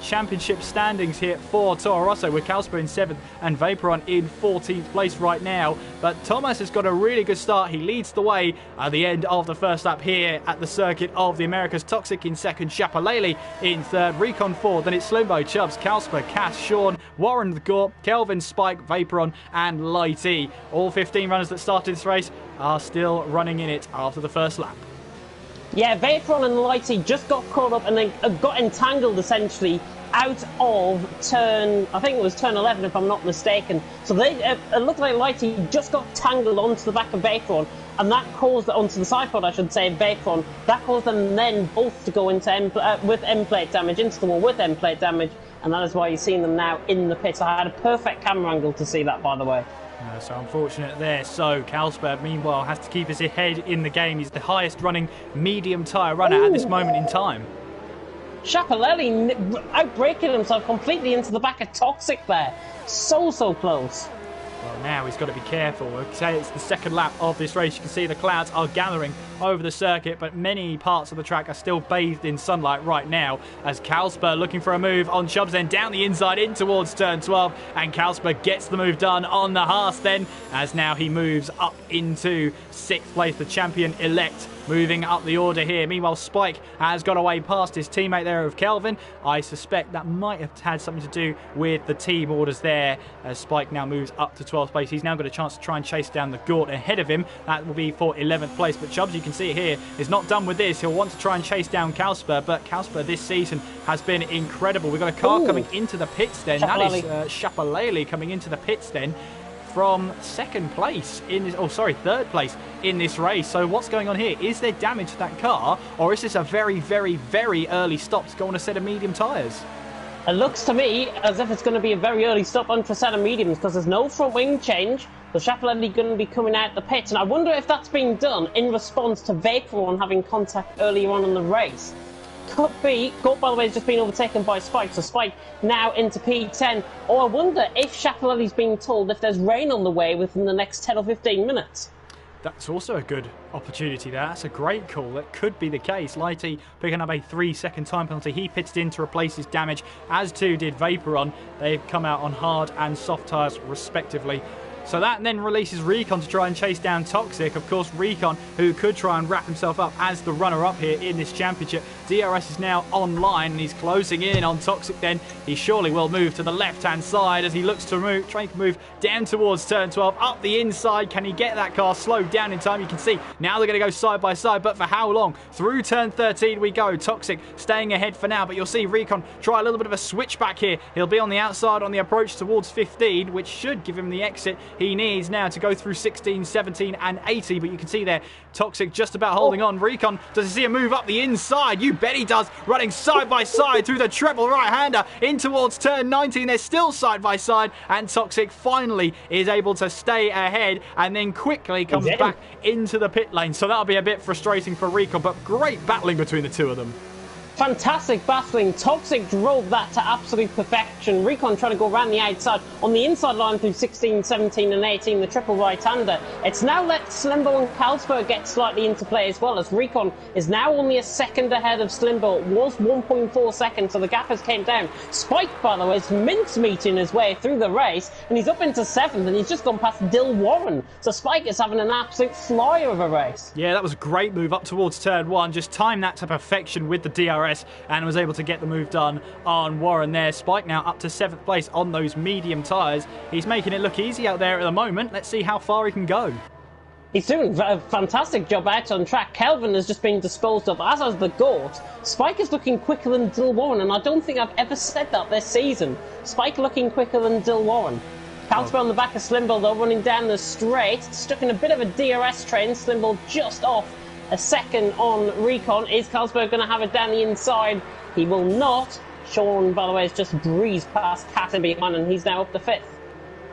Speaker 1: championship standings here for Toro Rosso, with Carlsberg in 7th and Vaporon in 14th place right now. But Thomas has got a really good start. He leads the way at the end of the first lap here at the Circuit of the Americas. Toxic in 2nd, Chapelele in 3rd, Recon 4th, then it's Slimbo, Chubbs, Carlsberg, Cass, Sean, Warren the GOAT, Kelvin, Spike, Vaporon and Light E. All 15 runners that started this race are still running in it after the first lap.
Speaker 2: Yeah, Vaporon and Light E just got caught up and then got entangled essentially out of turn, I think it was turn 11 if I'm not mistaken. So they it looked like Light E just got tangled onto the back of Vaporon, and that caused, onto the side pod I should say, Vaporon, that caused them then both to go into with end plate damage, into the wall with end plate damage, and that is why you're seeing them now in the pits. I had a perfect camera angle to see that, by the way.
Speaker 1: So unfortunate there. So Carlsberg, meanwhile, has to keep his head in the game. He's the highest running medium tyre runner at this moment in time.
Speaker 2: Chapelele outbraking himself completely into the back of Toxic there. So close.
Speaker 1: Well, Now he's got to be careful. Okay, it's the second lap of this race. You can see the clouds are gathering over the circuit, but many parts of the track are still bathed in sunlight right now as Kalsper looking for a move on Chubbs, then down the inside in towards turn 12, and Kalsper gets the move done on the Haas then, as now he moves up into 6th place, the champion-elect moving up the order here. Meanwhile, Spike has got away past his teammate there of Kelvin. I suspect that might have had something to do with the team orders there, as Spike now moves up to 12th place. He's now got a chance to try and chase down the Gort ahead of him. That will be for 11th place. But Chubbs, you can see it here, is not done with this. He'll want to try and chase down Kalsper, but Kalsper this season has been incredible. We've got a car coming into the pits then. That is Shapalele coming into the pits then, from third place in this race. So what's going on here? Is there damage to that car, or is this a very, very, very early stop to go on a set of medium tyres?
Speaker 2: It looks to me as if it's going to be a very early stop on for a set of mediums, because there's no front wing change. So Shapalele going to be coming out the pits, and I wonder if that's being done in response to Vaporon having contact earlier on in the race. Could be. Gort, by the way, has just been overtaken by Spike, so Spike now into P10. Or I wonder if Shapalele's being told if there's rain on the way within the next 10 or 15 minutes.
Speaker 1: That's also a good opportunity there. That's a great call. That could be the case. Lighty picking up a 3-second time penalty. He pitched in to replace his damage, as too did Vaporon. They've come out on hard and soft tyres respectively. So that then releases Recon to try and chase down Toxic. Of course, Recon, who could try and wrap himself up as the runner-up here in this championship. DRS is now online and he's closing in on Toxic then. He surely will move to the left-hand side as he looks to try to move down towards turn 12, up the inside. Can he get that car slowed down in time? You can see now they're going to go side by side, but for how long? Through turn 13 we go. Toxic staying ahead for now, but you'll see Recon try a little bit of a switchback here. He'll be on the outside on the approach towards 15, which should give him the exit he needs now to go through 16, 17 and 80, but you can see there Toxic just about holding on. Recon, does he see a move up the inside? You bet he does, running side by side through the triple right-hander in towards turn 19. They're still side by side, and Toxic finally is able to stay ahead and then quickly comes back into the pit lane. So that'll be a bit frustrating for Recon, but great battling between the two of them.
Speaker 2: Fantastic battling. Toxic drove that to absolute perfection. Recon trying to go around the outside on the inside line through 16, 17 and 18, the triple right-hander. It's now let Slimbo and Kalsper get slightly into play as well, as Recon is now only a second ahead of Slimbo. It was 1.4 seconds, so the gap has came down. Spike, by the way, is mince-meeting his way through the race, and he's up into 7th, and he's just gone past Dill Warren. So Spike is having an absolute flyer of a race.
Speaker 1: Yeah, that was a great move up towards turn 1. Just timed that to perfection with the DRS and was able to get the move done on Warren there. Spike now up to 7th place on those medium tyres. He's making it look easy out there at the moment. Let's see how far he can go.
Speaker 2: He's doing a fantastic job out on track. Kelvin has just been disposed of, as has the Gort. Spike is looking quicker than Dill Warren, and I don't think I've ever said that this season. Spike looking quicker than Dill Warren. Kalsper on the back of Slimbo, though, running down the straight. Stuck in a bit of a DRS train. Slimbo just off a second on Recon. Is Kalsper going to have it down the inside? He will not. Sean, by the way, has just breezed past Catton behind, and he's now up to 5th.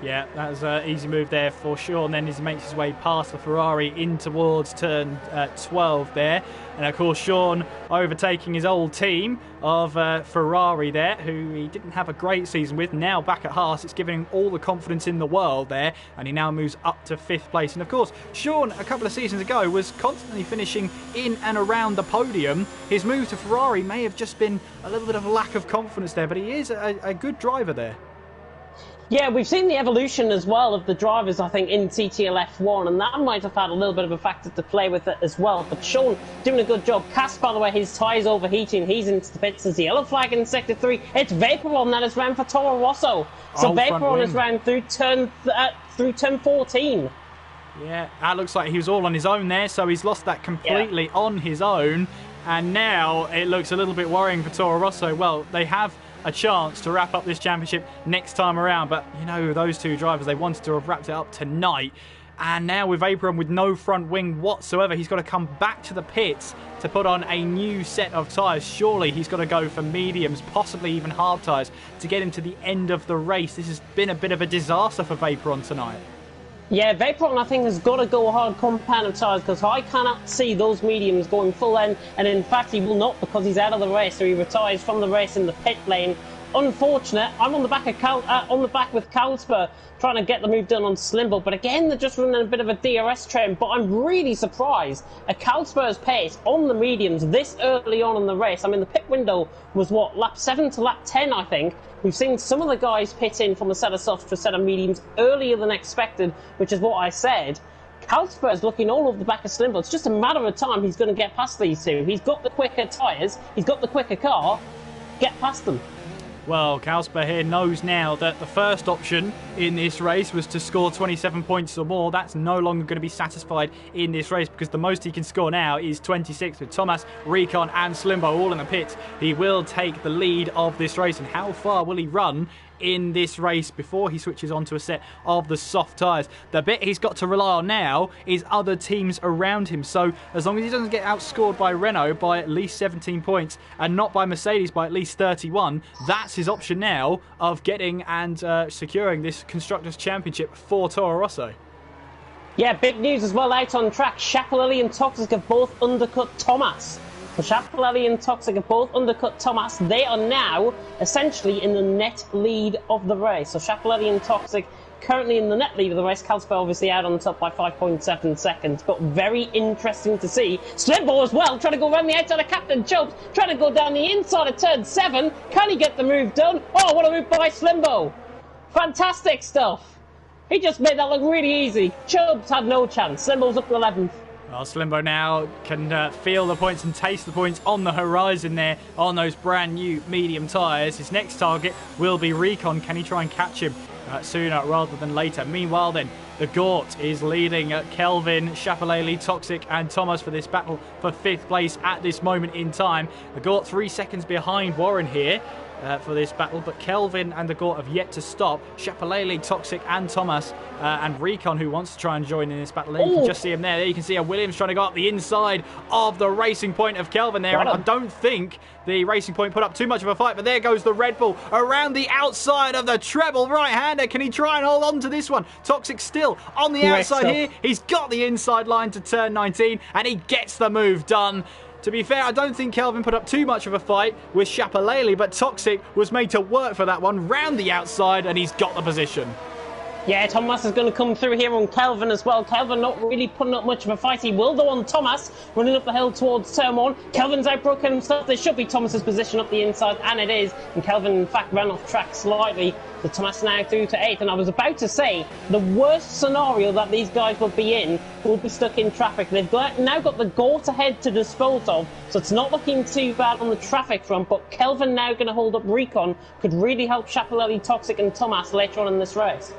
Speaker 1: Yeah, that was an easy move there for Sean. Then he makes his way past the Ferrari in towards turn 12 there. And of course, Sean overtaking his old team of Ferrari there, who he didn't have a great season with. Now back at Haas, it's giving him all the confidence in the world there. And he now moves up to 5th place. And of course, Sean, a couple of seasons ago, was constantly finishing in and around the podium. His move to Ferrari may have just been a little bit of a lack of confidence there, but he is a good driver there.
Speaker 2: Yeah, we've seen the evolution as well of the drivers, I think, in TTL F1, and that might have had a little bit of a factor to play with it as well. But Sean doing a good job. Cass, by the way, his tyres overheating. He's into the pits. There's the yellow flag in Sector 3. It's Vaporon that is round for Toro Rosso. So Vaporon is round through turn 14.
Speaker 1: Yeah, that looks like he was all on his own there, so he's lost that completely on his own. And now it looks a little bit worrying for Toro Rosso. Well, they have a chance to wrap up this championship next time around, but you know, those two drivers, they wanted to have wrapped it up tonight, and now with Vaporon with no front wing whatsoever, he's got to come back to the pits to put on a new set of tyres. Surely he's got to go for mediums, possibly even hard tyres, to get him to the end of the race. This has been a bit of a disaster for Vaporon tonight.
Speaker 2: Yeah, Vaporon, I think, has got to go hard compound tyres, because I cannot see those mediums going full end, and in fact he will not, because he's out of the race, so he retires from the race in the pit lane. unfortunate. I'm on the back with Carlsberg, trying to get the move done on Slimble, but again they're just running a bit of a DRS trend. But I'm really surprised at Carlsberg's pace on the mediums this early on in the race. I mean, the pit window was what, lap 7 to lap 10, I think. We've seen some of the guys pit in from a set of softs to a set of mediums earlier than expected, which is what I said. Carlsberg's looking all over the back of Slimble. It's just a matter of time he's going to get past these two. He's got the quicker tyres, he's got the quicker car. Get past them.
Speaker 1: Well, Carlsberg here knows now that the first option in this race was to score 27 points or more. That's no longer going to be satisfied in this race, because the most he can score now is 26 with Thomas, Recon and Slimbo all in the pits. He will take the lead of this race, and how far will he run in this race before he switches on to a set of the soft tyres? The bit he's got to rely on now is other teams around him. So as long as he doesn't get outscored by Renault by at least 17 points and not by Mercedes by at least 31, that's his option now of getting and securing this Constructors' Championship for Toro Rosso.
Speaker 2: Yeah, big news as well out on track. Schiaparelli and Toxic have both undercut Thomas. So Schiaparelli and Toxic have both undercut Thomas. They are now essentially in the net lead of the race. So Schiaparelli and Toxic currently in the net lead of the race. Carlsberg obviously out on the top by 5.7 seconds. But very interesting to see. Slimbo as well, trying to go around the outside of Captain Chubbs, trying to go down the inside of turn 7. Can he get the move done? Oh, what a move by Slimbo. Fantastic stuff. He just made that look really easy. Chubbs had no chance. Slimbo's up to 11th.
Speaker 1: Well, Slimbo now can feel the points and taste the points on the horizon there on those brand new medium tyres. His next target will be Recon. Can he try and catch him sooner rather than later? Meanwhile then, the Gort is leading Kelvin, Schiaparelli, Toxic and Thomas for this battle for 5th place at this moment in time. The Gort 3 seconds behind Warren here for this battle, but Kelvin and the Gort have yet to stop. Schiaparelli, Toxic and Thomas and Recon, who wants to try and join in this battle. There you can just see him there. There you can see a Williams trying to go up the inside of the Racing Point of Kelvin there. And I don't think the Racing Point put up too much of a fight, but there goes the Red Bull around the outside of the treble right-hander. Can he try and hold on to this one? Toxic still on the outside here. He's got the inside line to turn 19 and he gets the move done. To be fair, I don't think Kelvin put up too much of a fight with Schiaparelli, but Toxic was made to work for that one round the outside and he's got the position.
Speaker 2: Yeah, Thomas is going to come through here on Kelvin as well. Kelvin not really putting up much of a fight. He will though on Thomas, running up the hill towards turn 1. Kelvin's outbroken himself. This should be Thomas's position up the inside, and it is. And Kelvin, in fact, ran off track slightly. So Thomas now through to 8th. And I was about to say, the worst scenario that these guys will be in will be stuck in traffic. They've now got the Gort ahead to dispose of, so it's not looking too bad on the traffic front. But Kelvin now going to hold up Recon could really help Schiaparelli, Toxic and Thomas later on in this race.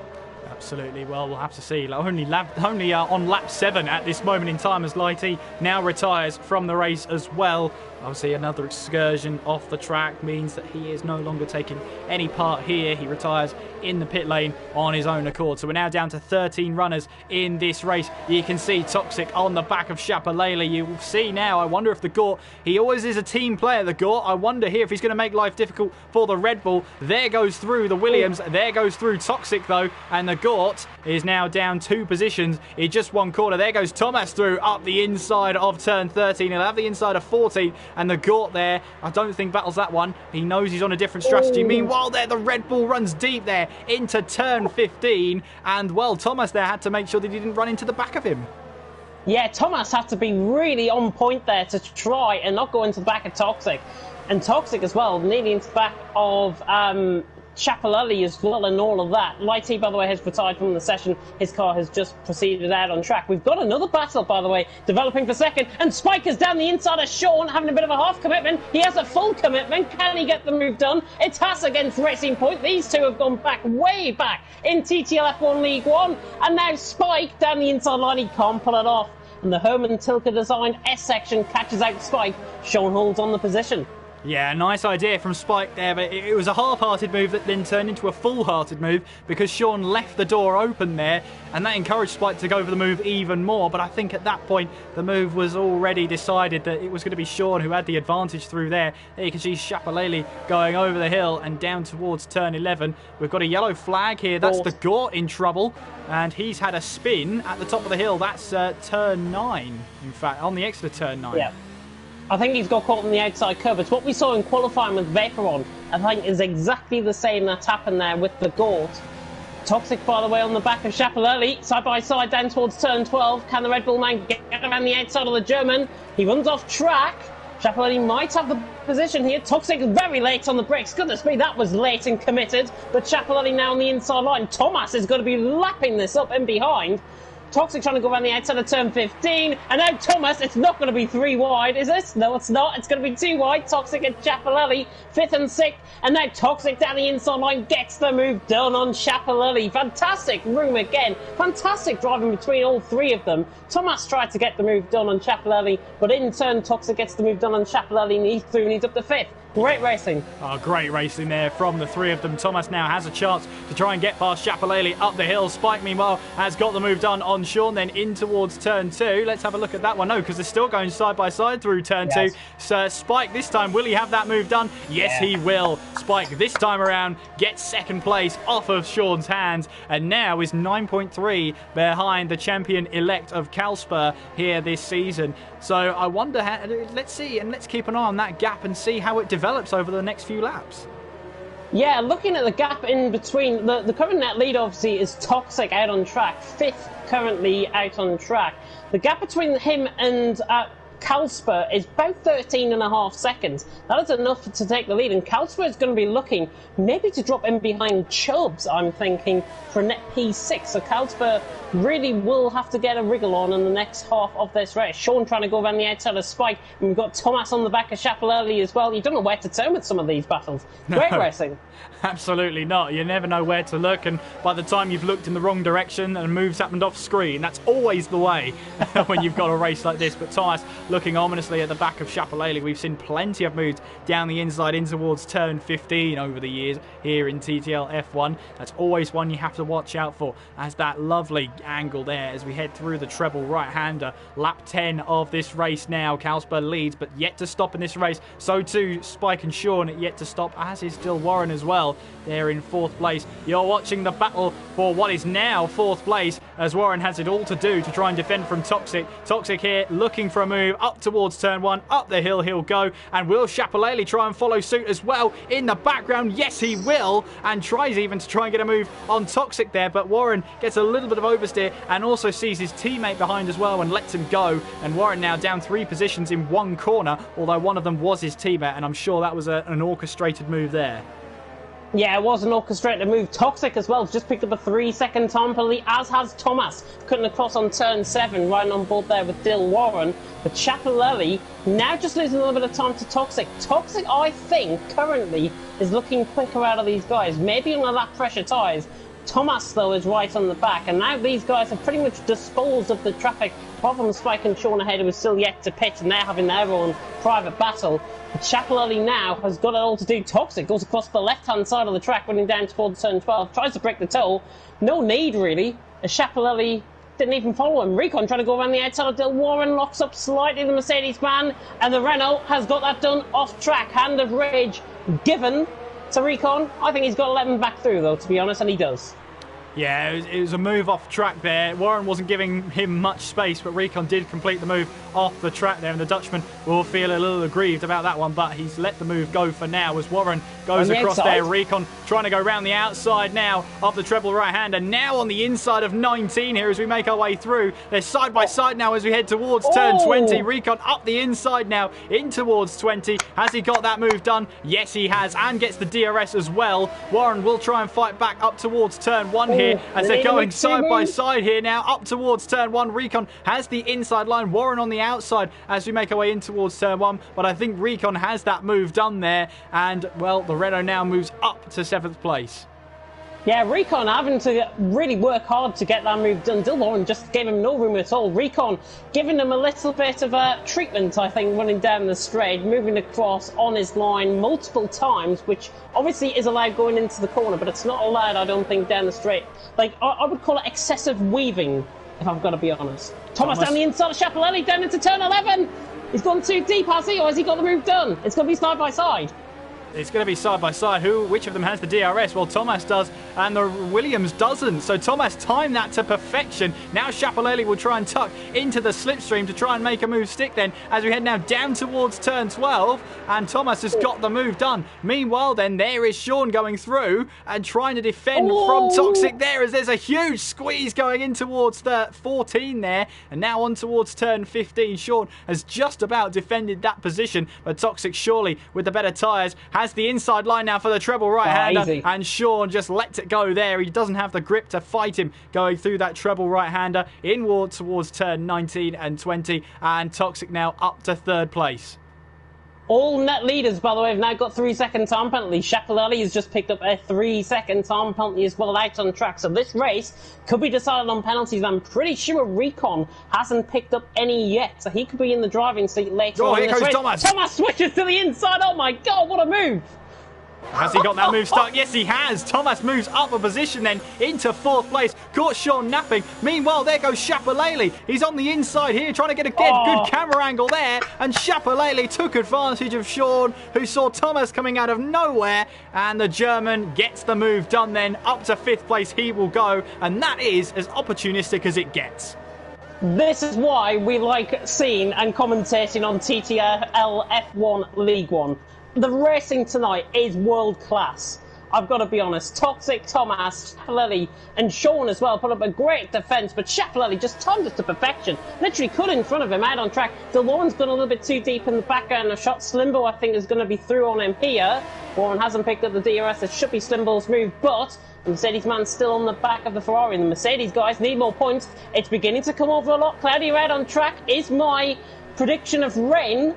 Speaker 1: Absolutely. Well, we'll have to see. Only on lap 7 at this moment in time, as Lighty now retires from the race as well. Obviously, another excursion off the track means that he is no longer taking any part here. He retires in the pit lane on his own accord. So we're now down to 13 runners in this race. You can see Toxic on the back of Schiaparelli. You will see now, I wonder if the Gort, he always is a team player, the Gort. I wonder here if he's going to make life difficult for the Red Bull. There goes through the Williams. There goes through Toxic, though. And the Gort is now down 2 positions in just 1 corner. There goes Thomas through up the inside of turn 13. He'll have the inside of 14. And the Gort there, I don't think battles that one. He knows he's on a different strategy. Meanwhile there, the Red Bull runs deep there into turn 15. And, well, Thomas there had to make sure that he didn't run into the back of him.
Speaker 2: Yeah, Thomas had to be really on point there to try and not go into the back of Toxic. And Toxic as well, nearly into the back of Schiaparelli as well and all of that. Lighty, by the way, has retired from the session. His car has just proceeded out on track. We've got another battle, by the way, developing for second. And Spike is down the inside of Sean, having a bit of a half commitment. He has a full commitment. Can he get the move done? It's Haas against Racing Point. These two have gone back, way back in TTL F1 League 1. And now Spike down the inside line. He can't pull it off. And the Herman Tilke designed S section catches out Spike. Sean holds on the position.
Speaker 1: Yeah, nice idea from Spike there, but it was a half-hearted move that then turned into a full-hearted move because Sean left the door open there, and that encouraged Spike to go for the move even more. But I think at that point, the move was already decided that it was going to be Sean who had the advantage through there. There you can see Schiaparelli going over the hill and down towards turn 11. We've got a yellow flag here. That's the Gort in trouble, and he's had a spin at the top of the hill. That's turn 9, in fact, on the exit of turn 9.
Speaker 2: Yeah. I think he's got caught on the outside curve. It's what we saw in qualifying with Vaporon. I think is exactly the same that's happened there with the Gort. Toxic, by the way, on the back of Schiaparelli, side by side down towards turn 12. Can the Red Bull man get around the outside of the German? He runs off track. Schiaparelli might have the position here. Toxic very late on the brakes. Goodness me, that was late and committed. But Schiaparelli now on the inside line. Thomas is going to be lapping this up in behind. Toxic trying to go around the outside of turn 15. And now Thomas, it's not going to be 3 wide, is it? No, it's not. It's going to be 2 wide. Toxic and Schiaparelli, 5th and 6th. And now Toxic down the inside line gets the move done on Schiaparelli. Fantastic room again. Fantastic driving between all 3 of them. Thomas tried to get the move done on Schiaparelli, but in turn Toxic gets the move done on Schiaparelli and he's through and he's up to 5th. Great racing.
Speaker 1: Oh, great racing there from the 3 of them. Thomas now has a chance to try and get past Schiaparelli up the hill. Spike, meanwhile, has got the move done on Sean, then in towards turn 2. Let's have a look at that one. No, because they're still going side by side through turn 2. So Spike this time, will he have that move done? Yes, he will. Spike this time around gets 2nd place off of Sean's hands and now is 9.3 behind the champion-elect of Calsper here this season. So I wonder, let's see, and let's keep an eye on that gap and see how it develops over the next few laps.
Speaker 2: Yeah, looking at the gap in between, the current net lead obviously is Toxic out on track, 5th currently out on track. The gap between him and Calsper is about 13.5 seconds. That is enough to take the lead, and Calsper is going to be looking maybe to drop in behind Chubbs, I'm thinking, for net P6. So Calsper really will have to get a wriggle on in the next half of this race. Sean trying to go around the outside of Spike, and we've got Thomas on the back of Schiaparelli as well. You don't know where to turn with some of these battles. Great racing.
Speaker 1: Absolutely not. You never know where to look, and by the time you've looked in the wrong direction and moves happened off screen, that's always the way when you've got a race like this. But Thomas looking ominously at the back of Schiaparelli. We've seen plenty of moves down the inside in towards turn 15 over the years here in TTL F1. That's always one you have to watch out for, as that lovely angle there as we head through the treble right-hander. Lap 10 of this race now. Calsper leads, but yet to stop in this race. So too Spike and Sean yet to stop, as is still Warren as well. They're in 4th place. You're watching the battle for what is now 4th place, as Warren has it all to do to try and defend from Toxic. Toxic here looking for a move up towards turn 1. Up the hill he'll go, and will Schiaparelli try and follow suit as well in the background? Yes, he will, and tries even to try and get a move on Toxic there, but Warren gets a little bit of oversteer and also sees his teammate behind as well and lets him go. And Warren now down 3 positions in 1 corner, although one of them was his teammate, and I'm sure that was an orchestrated move there.
Speaker 2: Yeah, it was an orchestrated move. Toxic as well, just picked up a 3-second time penalty, as has Thomas, cutting across on turn 7, riding on board there with Dill Warren. But Schiaparelli now just losing a little bit of time to Toxic. Toxic, I think, currently is looking quicker out of these guys, maybe on a lap pressure tyres. Thomas, though, is right on the back, and now these guys have pretty much disposed of the traffic. Apart from Spike and Sean ahead, who is still yet to pit, and they're having their own private battle. But Schiaparelli now has got it all to do. Toxic goes across the left-hand side of the track, running down towards turn 12, tries to break the toe. No need, really, as Schiaparelli didn't even follow him. Recon trying to go around the outside of Dill Warren, locks up slightly the Mercedes man, and the Renault has got that done off track. Hand of rage given to Recon. I think he's got to let him back through, though, to be honest, and he does.
Speaker 1: Yeah, it was a move off track there. Warren wasn't giving him much space, but Recon did complete the move off the track there, and the Dutchman will feel a little aggrieved about that one, but he's let the move go for now as Warren goes across there. Recon trying to go round the outside now of the treble right-hander, now on the inside of 19 here as we make our way through. They're side by side now as we head towards turn 20. Recon up the inside now in towards 20. Has he got that move done? Yes, he has, and gets the DRS as well. Warren will try and fight back up towards turn 1 here as they're going side by side here now up towards turn 1. Recon has the inside line, Warren on the outside as we make our way in towards turn 1, but I think Recon has that move done there, and well, the Renault now moves up to 7th place.
Speaker 2: Yeah, Recon having to really work hard to get that move done. Dill Warren just gave him no room at all. Recon giving him a little bit of a treatment, I think, running down the straight, moving across on his line multiple times, which obviously is allowed going into the corner, but it's not allowed, I don't think, down the straight. Like, I would call it excessive weaving, if I've got to be honest. Thomas down the inside of Schiaparelli, down into turn 11. He's gone too deep, has he, or has he got the move done? It's going to be side by side.
Speaker 1: it's going to be side by side. Which of them has the DRS? Well, Thomas does, and the Williams doesn't. So Thomas timed that to perfection. Now Chapelele will try and tuck into the slipstream to try and make a move stick then, as we head now down towards turn 12, and Thomas has got the move done. Meanwhile then, there is Sean going through and trying to defend from Toxic there, as there's a huge squeeze going in towards the 14 there, and now on towards turn 15. Sean has just about defended that position, but Toxic surely with the better tyres has the inside line now for the treble right-hander, and Sean just lets it go there. He doesn't have the grip to fight him going through that treble right-hander inward towards turn 19 and 20, and Toxic now up to third place.
Speaker 2: All net leaders, by the way, have now got 3-second time penalty. Chapelele has just picked up a 3-second time penalty as well out on track. So this race could be decided on penalties. I'm pretty sure Recon hasn't picked up any yet. So he could be in the driving seat later on in this race.
Speaker 1: Thomas.
Speaker 2: Thomas switches to the inside. Oh my God, what a move.
Speaker 1: Has he got that move stuck? Yes, he has. Thomas moves up a position then into fourth place. Caught Sean napping. Meanwhile, there goes Chapelele. He's on the inside here trying to get a good camera angle there. And Chapelele took advantage of Sean, who saw Thomas coming out of nowhere. And the German gets the move done then. Up to fifth place he will go. And that is as opportunistic as it gets.
Speaker 2: This is why we like seeing and commentating on TTL F1 League One. The racing tonight is world class. I've got to be honest. Toxic, Thomas, Chapelele, and Sean as well put up a great defence, but Chapelele just timed it to perfection. Literally cut in front of him out on track. DeLorean's gone a little bit too deep in the background. A shot Slimbo, I think, is going to be through on him here. Warren hasn't picked up the DRS. It should be Slimbo's move, but the Mercedes man's still on the back of the Ferrari. And the Mercedes guys need more points. It's beginning to come over a lot cloudier out on track. Is my prediction of rain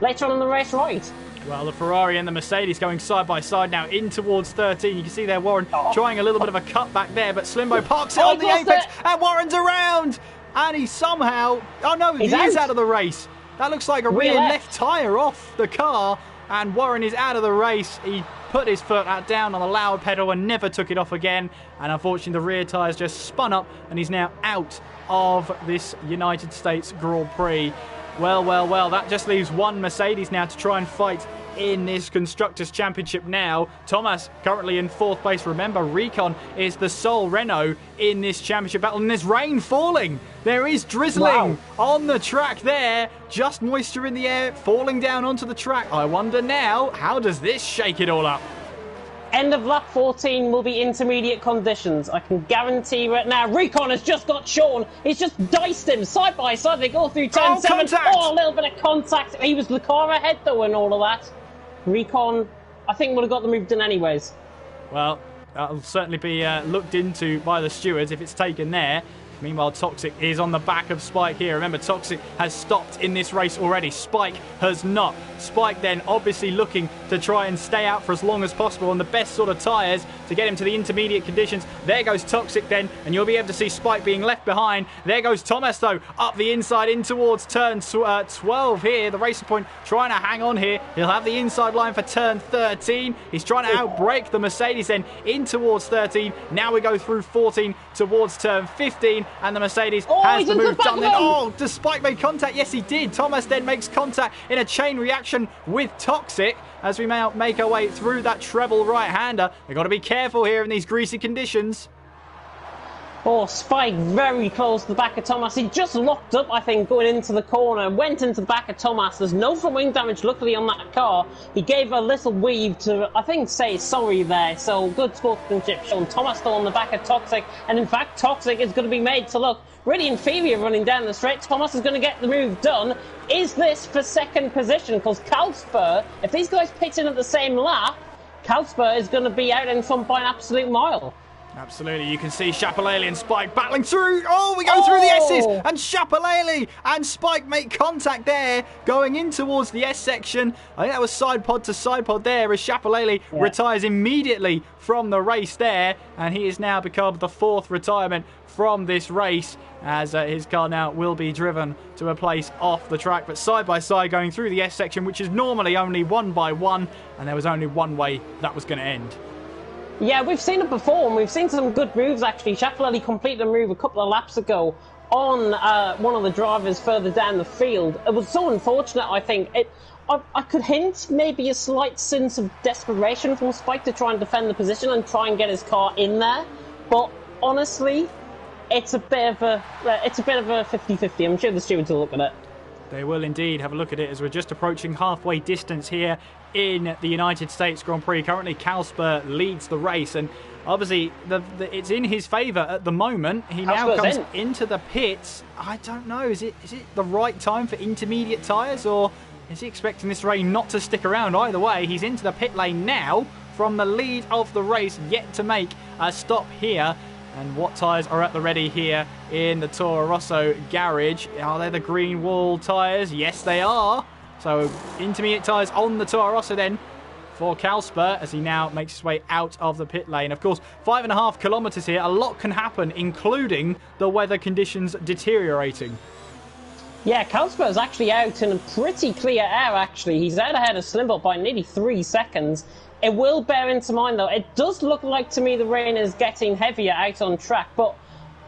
Speaker 2: later on in the race right?
Speaker 1: Well, the Ferrari and the Mercedes going side by side now in towards 13. You can see there Warren trying a little bit of a cut back there, but Slimbo parks it on the apex, and Warren's around! And he somehow... Oh no, he is out of the race. That looks like a rear left tyre off the car, and Warren is out of the race. He put his foot down on the loud pedal and never took it off again. And unfortunately, the rear tyres just spun up, and he's now out of this United States Grand Prix. Well, that just leaves one Mercedes now to try and fight in this Constructors' Championship now. Thomas currently in fourth place. Remember, Recon is the sole Renault in this championship battle, and there's rain falling. There is drizzling on the track there. Just moisture in the air, falling down onto the track. I wonder now, how does this shake it all up?
Speaker 2: End of lap 14 will be intermediate conditions. I can guarantee right now. Recon has just got Sean. He's just diced him side by side. They go through turn 7.
Speaker 1: Contact.
Speaker 2: A little bit of contact. He was the car ahead though and all of that. Recon, I think, would have got the move done anyways.
Speaker 1: Well, that'll certainly be looked into by the stewards if it's taken there. Meanwhile, Toxic is on the back of Spike here. Remember, Toxic has stopped in this race already. Spike has not. Spike then obviously looking to try and stay out for as long as possible on the best sort of tyres to get him to the intermediate conditions. There goes Toxic then, and you'll be able to see Spike being left behind. There goes Thomas, though, up the inside in towards turn 12 here. The Racing Point trying to hang on here. He'll have the inside line for turn 13. He's trying to outbrake the Mercedes then in towards 13. Now we go through 14 towards turn 15. And the Mercedes has the move done then. Oh, does Spike make contact? Yes, he did. Thomas then makes contact in a chain reaction with Toxic as we now make our way through that treble right-hander. We've got to be careful here in these greasy conditions.
Speaker 2: Oh, Spike very close to the back of Thomas. He just locked up, I think, going into the corner. Went into the back of Thomas. There's no front wing damage, luckily, on that car. He gave a little weave to, I think, say sorry there. So, good sportsmanship shown. Thomas still on the back of Toxic. And, in fact, Toxic is going to be made to look really inferior running down the straight. Thomas is going to get the move done. Is this for second position? Because Kalspur, if these guys pit in at the same lap, Kalspur is going to be out in front by an absolute mile.
Speaker 1: Absolutely, you can see Chapelele and Spike battling through. Oh, we go through the S's, and Chapelele and Spike make contact there, going in towards the S section. I think that was side pod to side pod there, as Chapelele retires immediately from the race there, and he has now become the fourth retirement from this race, as his car now will be driven to a place off the track, but side by side going through the S section, which is normally only 1 by 1, and there was only one way that was going to end.
Speaker 2: Yeah, we've seen it before, and we've seen some good moves, actually. Chapelele completed a move a couple of laps ago on one of the drivers further down the field. It was so unfortunate, I think. I could hint maybe a slight sense of desperation from Spike to try and defend the position and try and get his car in there. But honestly, it's a bit of a 50-50. I'm sure the stewards will look at it.
Speaker 1: They will indeed have a look at it as we're just approaching halfway distance here in the United States Grand Prix. Currently, Kalsper leads the race, and obviously it's in his favour at the moment. He now comes into the pits. I don't know, is it the right time for intermediate tyres, or is he expecting this rain not to stick around? Either way, he's into the pit lane now from the lead of the race, yet to make a stop here. And what tyres are at the ready here in the Toro Rosso garage? Are they the green wall tyres? Yes, they are. So intermediate tyres on the Toro Rosso then for Kalsper as he now makes his way out of the pit lane. Of course, 5.5 kilometres here. A lot can happen, including the weather conditions deteriorating.
Speaker 2: Yeah, Kalsper is actually out in a pretty clear air, actually. He's out ahead of Slimbot by nearly 3 seconds. It will bear into mind, though, it does look like to me the rain is getting heavier out on track, but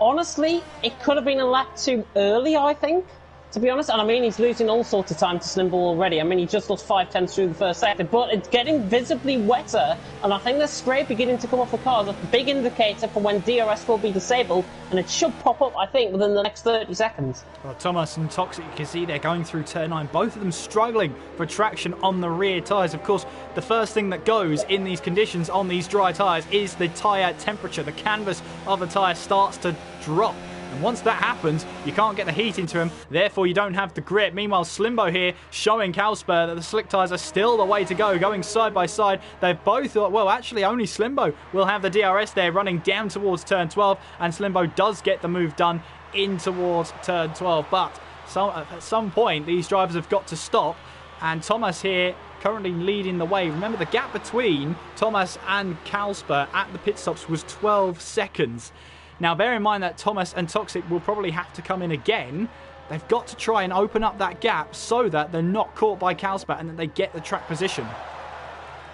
Speaker 2: honestly, it could have been a lap too early, I think, to be honest. And I mean, he's losing all sorts of time to Slimbot already. I mean, he just lost 5/10 through the first sector, but it's getting visibly wetter, and I think the spray beginning to come off the cars. That's a big indicator for when DRS will be disabled, and it should pop up, I think, within the next 30 seconds.
Speaker 1: Well, Thomas and Toxic, you can see they're going through turn 9, both of them struggling for traction on the rear tyres. Of course, the first thing that goes in these conditions on these dry tyres is the tyre temperature. The canvas of the tyre starts to drop. And once that happens, you can't get the heat into him, therefore you don't have the grip. Meanwhile, Slimbo here showing Kalsper that the slick tyres are still the way to go, going side by side. They've both thought, well, actually only Slimbo will have the DRS there, running down towards turn 12, and Slimbo does get the move done in towards turn 12. But at some point, these drivers have got to stop, and Thomas here currently leading the way. Remember, the gap between Thomas and Kalsper at the pit stops was 12 seconds. Now, bear in mind that Thomas and Toxic will probably have to come in again. They've got to try and open up that gap so that they're not caught by Kalsper and that they get the track position.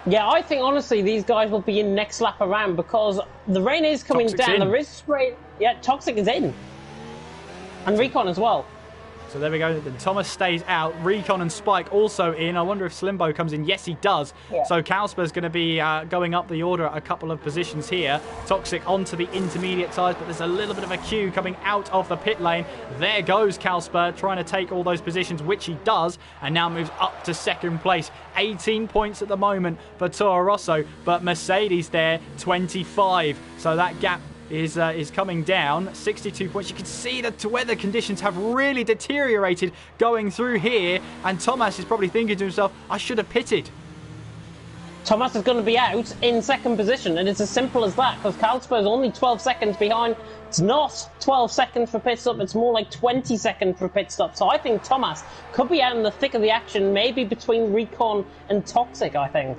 Speaker 2: Yeah, I think, honestly, these guys will be in next lap around because the rain is coming
Speaker 1: Toxic's
Speaker 2: down.
Speaker 1: in.
Speaker 2: There is spray. Yeah, Toxic is in. And Recon as well.
Speaker 1: So there we go. Then Thomas stays out. Recon and Spike also in. I wonder if Slimbo comes in. Yes, he does. Yeah. So Kalsper's going to be going up the order a couple of positions here. Toxic onto the intermediate tyres, but there's a little bit of a queue coming out of the pit lane. There goes Kalsper trying to take all those positions, which he does, and now moves up to second place. 18 points at the moment for Toro Rosso, but Mercedes there, 25. So that gap is coming down. 62 points. You can see that the weather conditions have really deteriorated going through here, and Thomas is probably thinking to himself, I should have pitted.
Speaker 2: Thomas is going to be out in second position, and it's as simple as that, because Kalsper is only 12 seconds behind. It's not 12 seconds for pit stop, it's more like 20 seconds for pit stop. So I think Thomas could be out in the thick of the action, maybe between Recon and Toxic, I think.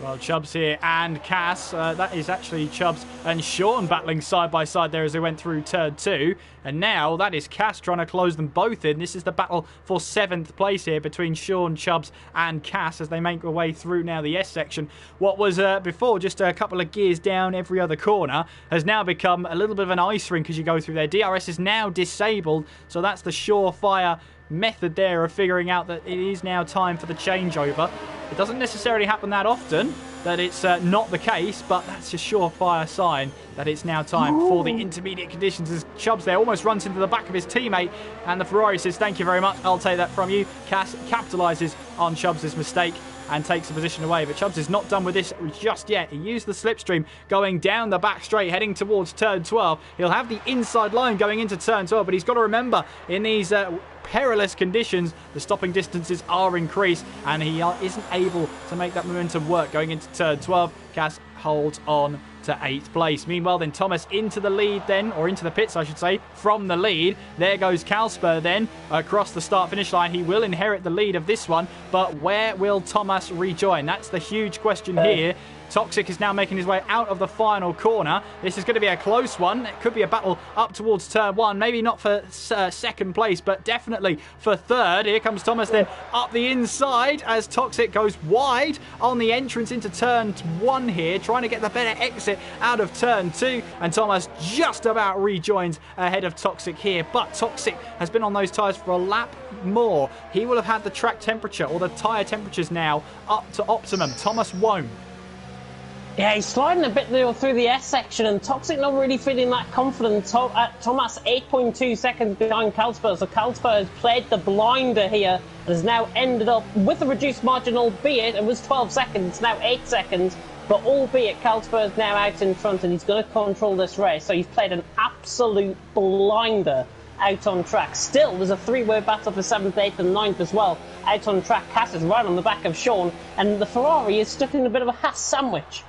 Speaker 1: Well, Chubbs here and Cass. That is actually Chubbs and Sean battling side by side there as they went through turn 2. And now that is Cass trying to close them both in. This is the battle for 7th place here between Sean, Chubbs and Cass as they make their way through now the S section. What was before just a couple of gears down every other corner has now become a little bit of an ice rink as you go through there. DRS is now disabled, so that's the surefire method there of figuring out that it is now time for the changeover. It doesn't necessarily happen that often that it's not the case, but that's a surefire sign that it's now time for the intermediate conditions as Chubbs there almost runs into the back of his teammate, and the Ferrari says, thank you very much, I'll take that from you. Cass capitalises on Chubbs' mistake and takes the position away, but Chubbs is not done with this just yet. He used the slipstream going down the back straight heading towards turn 12. He'll have the inside line going into turn 12, but he's got to remember in these perilous conditions the stopping distances are increased, and he isn't able to make that momentum work going into turn 12. Cass holds on to 8th place. Meanwhile, then Thomas into the lead then, or into the pits I should say, from the lead. There goes Kalsper then across the start-finish line. He will inherit the lead of this one, but where will Thomas rejoin? That's the huge question here. Toxic is now making his way out of the final corner. This is going to be a close one. It could be a battle up towards turn 1. Maybe not for second place, but definitely for third. Here comes Thomas then up the inside as Toxic goes wide on the entrance into turn 1 here, trying to get the better exit out of turn 2. And Thomas just about rejoins ahead of Toxic here. But Toxic has been on those tyres for a lap more. He will have had the track temperature or the tyre temperatures now up to optimum. Thomas won't.
Speaker 2: Yeah, he's sliding a bit through the S section, and Toxic not really feeling that confident. Thomas 8.2 seconds behind Kalsper, so Kalsper has played the blinder here and has now ended up with a reduced margin, albeit it was 12 seconds, now 8 seconds, but albeit Kalsper is now out in front and he's going to control this race, so he's played an absolute blinder out on track. Still, there's a three-way battle for 7th, 8th and 9th as well. Out on track, Cass is right on the back of Sean, and the Ferrari is stuck in a bit of a Haas sandwich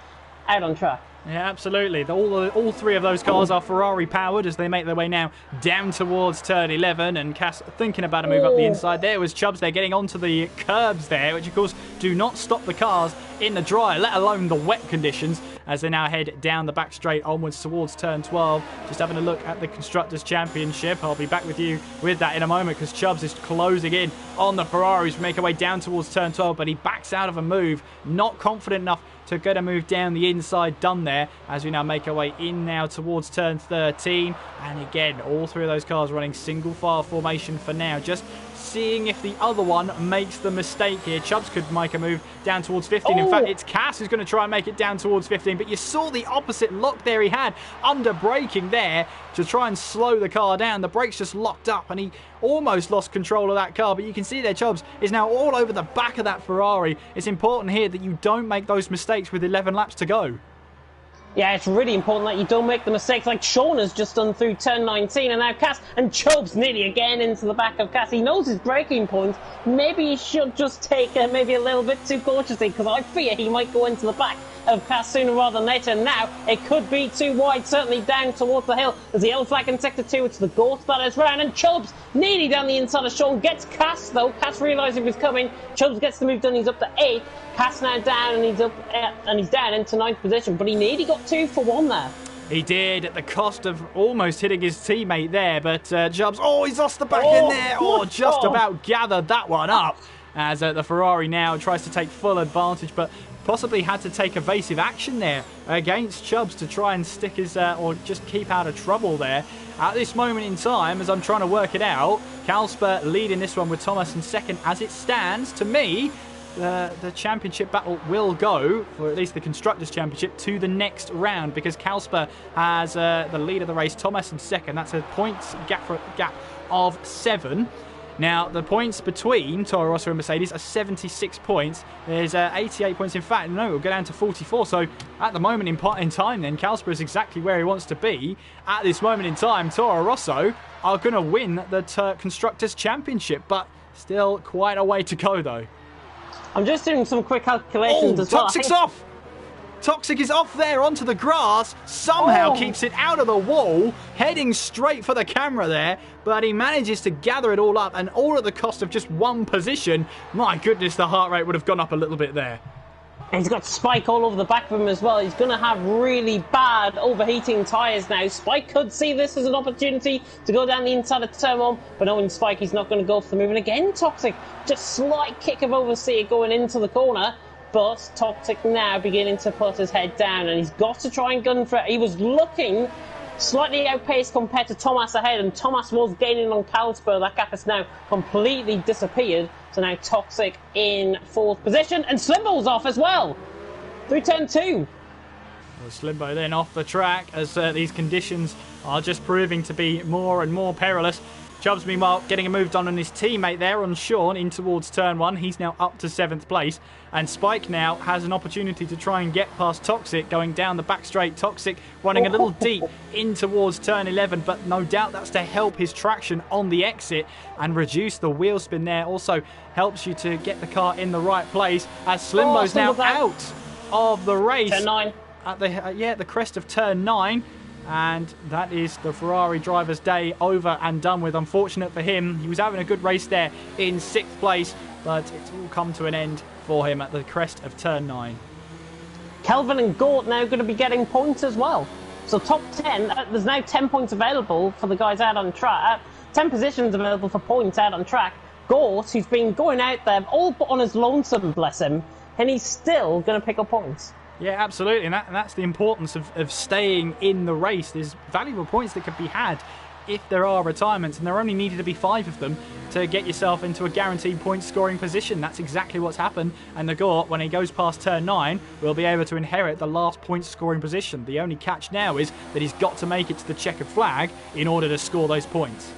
Speaker 2: out on track.
Speaker 1: Yeah, absolutely. All three of those cars are Ferrari powered as they make their way now down towards turn 11, and Cass thinking about a move up the inside. There was Chubbs there getting onto the curbs there, which of course do not stop the cars in the dry, let alone the wet conditions, as they now head down the back straight onwards towards turn 12. Just having a look at the Constructors' Championship. I'll be back with you with that in a moment because Chubbs is closing in on the Ferraris. We make our way down towards turn 12, but he backs out of a move, not confident enough to get a move down the inside, done there, as we now make our way in now towards turn 13. And again, all three of those cars running single file formation for now, just seeing if the other one makes the mistake here. Chubbs could make a move down towards 15. In fact, it's Cass who's going to try and make it down towards 15, but you saw the opposite lock there he had under braking there to try and slow the car down. The brakes just locked up and he almost lost control of that car, but you can see there Chubbs is now all over the back of that Ferrari. It's important here that you don't make those mistakes with 11 laps to go.
Speaker 2: Yeah, it's really important that you don't make the mistakes like Sean has just done through turn 19, and now Cass and Chubbs nearly again into the back of Cass. He knows his braking points. Maybe he should just take it maybe a little bit too cautiously, because I fear he might go into the back of Cass sooner rather than later. Now it could be too wide, certainly down towards the hill. There's the yellow flag in sector 2. It's the ghost that is round, and Chubbs nearly down the inside of Sean. Gets Cass though. Cass realising he was coming. Chubbs gets the move done. He's up to 8th. Cass now down, and he's up and he's down into 9th position. But he nearly got 2 for 1 there.
Speaker 1: He did, at the cost of almost hitting his teammate there, but Chubbs, he's lost the back end there, just about gathered that one up, as the Ferrari now tries to take full advantage, but possibly had to take evasive action there against Chubbs to try and stick his, or just keep out of trouble there. At this moment in time, as I'm trying to work it out, Kalsper leading this one with Thomas in second. As it stands, to me, the championship battle will go, or at least the Constructors' Championship, to the next round, because Kalsper has the lead of the race, Thomas in second. That's a points gap of 7. Now, the points between Toro Rosso and Mercedes are 76 points. There's 88 points. In fact, no, it'll go down to 44. So, at the moment in time, then, Kalsper is exactly where he wants to be. At this moment in time, Toro Rosso are going to win the Constructors' Championship, but still quite a way to go, though.
Speaker 2: I'm just doing some quick calculations as well.
Speaker 1: Toxic's off! Toxic is off there onto the grass, somehow keeps it out of the wall, heading straight for the camera there, but he manages to gather it all up, and all at the cost of just 1 position. My goodness, the heart rate would have gone up a little bit there.
Speaker 2: And he's got Spike all over the back of him as well. He's going to have really bad overheating tyres now. Spike could see this as an opportunity to go down the inside of turn 1, but knowing Spike, he's not going to go for the move. And again, Toxic, just slight kick of oversteer going into the corner. But Toxic now beginning to put his head down, and he's got to try and gun for it. He was looking slightly outpaced compared to Thomas ahead, and Thomas was gaining on Kalsper. That gap has now completely disappeared. So now Toxic in 4th position, and Slimbo's off as well through turn 2.
Speaker 1: Well, Slimbo then off the track as these conditions are just proving to be more and more perilous. Chubbs, meanwhile, getting a move done on his teammate there on Sean in towards turn 1. He's now up to 7th place. And Spike now has an opportunity to try and get past Toxic, going down the back straight. Toxic running a little deep in towards turn 11, but no doubt that's to help his traction on the exit and reduce the wheel spin there. Also helps you to get the car in the right place, as Slimbo's now out of the race.
Speaker 2: Turn 9.
Speaker 1: At the crest of turn 9. And that is the Ferrari driver's day over and done with. Unfortunate for him, he was having a good race there in 6th place, but it's all come to an end for him at the crest of turn 9.
Speaker 2: Kelvin and Gort now going to be getting points as well. So top 10, there's now 10 points available for the guys out on track. 10 positions available for points out on track. Gort, who's been going out there all but on his lonesome, bless him, and he's still going to pick up points.
Speaker 1: Yeah, absolutely, and that's the importance of staying in the race. There's valuable points that could be had if there are retirements, and there only needed to be 5 of them to get yourself into a guaranteed point scoring position. That's exactly what's happened, and the Gort, when he goes past turn 9, will be able to inherit the last point scoring position. The only catch now is that he's got to make it to the checkered flag in order to score those points.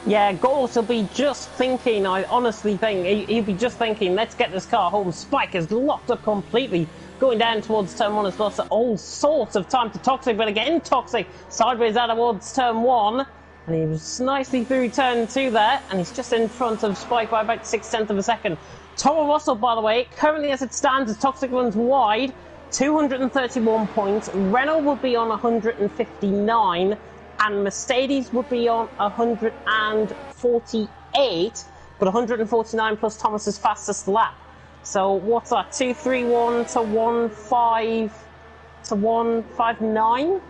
Speaker 2: Yeah, Gort will be just thinking, I honestly think, he'll be just thinking, let's get this car home. Spike is locked up completely. Going down towards turn 1 has lost all sorts of time to Toxic, but again, Toxic sideways out towards turn 1. And he was nicely through turn 2 there, and he's just in front of Spike by about 0.6 of a second. Toro Rosso, by the way, currently as it stands, as Toxic runs wide, 231 points. Renault will be on 159. And Mercedes would be on 148, but 149 plus Thomas's fastest lap. So what's that? 231 to 15 to 159?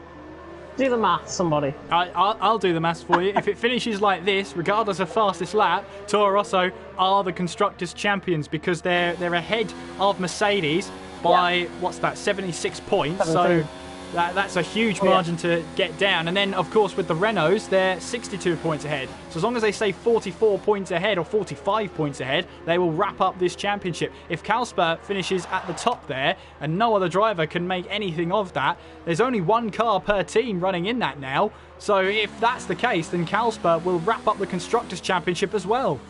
Speaker 2: Do the math, somebody.
Speaker 1: I'll do the maths for you. If it finishes like this, regardless of fastest lap, Toro Rosso are the Constructors' champions because they're ahead of Mercedes by, what's that, 76 points. 17. So that's a huge margin to get down. And then, of course, with the Renaults, they're 62 points ahead. So as long as they stay 44 points ahead or 45 points ahead, they will wrap up this championship. If Kalsper finishes at the top there and no other driver can make anything of that, there's only one car per team running in that now. So if that's the case, then Kalsper will wrap up the Constructors' Championship as well.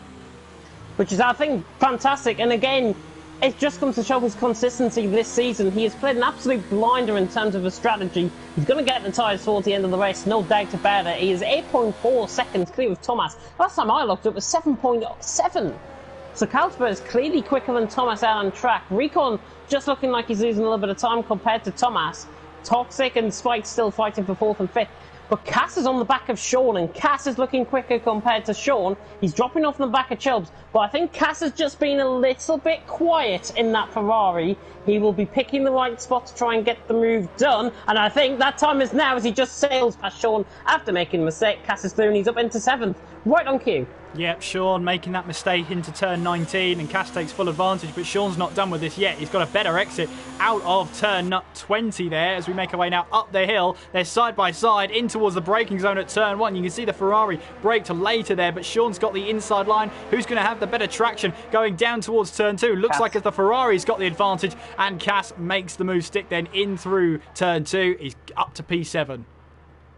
Speaker 2: Which is, I think, fantastic. And again, it just comes to show his consistency this season. He has played an absolute blinder in terms of his strategy. He's going to get the tyres towards the end of the race, no doubt about it. He is 8.4 seconds clear of Thomas. Last time I looked, it was 7.7. So Kalsper is clearly quicker than Thomas out on track. Recon just looking like he's losing a little bit of time compared to Thomas. Toxic and Spike still fighting for 4th and 5th. But Cass is on the back of Sean, and Cass is looking quicker compared to Sean. He's dropping off on the back of Chubbs, but I think Cass has just been a little bit quiet in that Ferrari. He will be picking the right spot to try and get the move done, and I think that time is now as he just sails past Sean after making a mistake. Cass is through and he's up into 7th, right on cue.
Speaker 1: Yep, Sean making that mistake into turn 19 and Cass takes full advantage, but Sean's not done with this yet. He's got a better exit out of turn 20 there as we make our way now up the hill. They're side by side in towards the braking zone at turn 1. You can see the Ferrari braked later there, but Sean's got the inside line. Who's going to have the better traction going down towards turn 2? Looks like as the Ferrari's got the advantage, and Cass makes the move stick then in through turn 2. He's up to P7.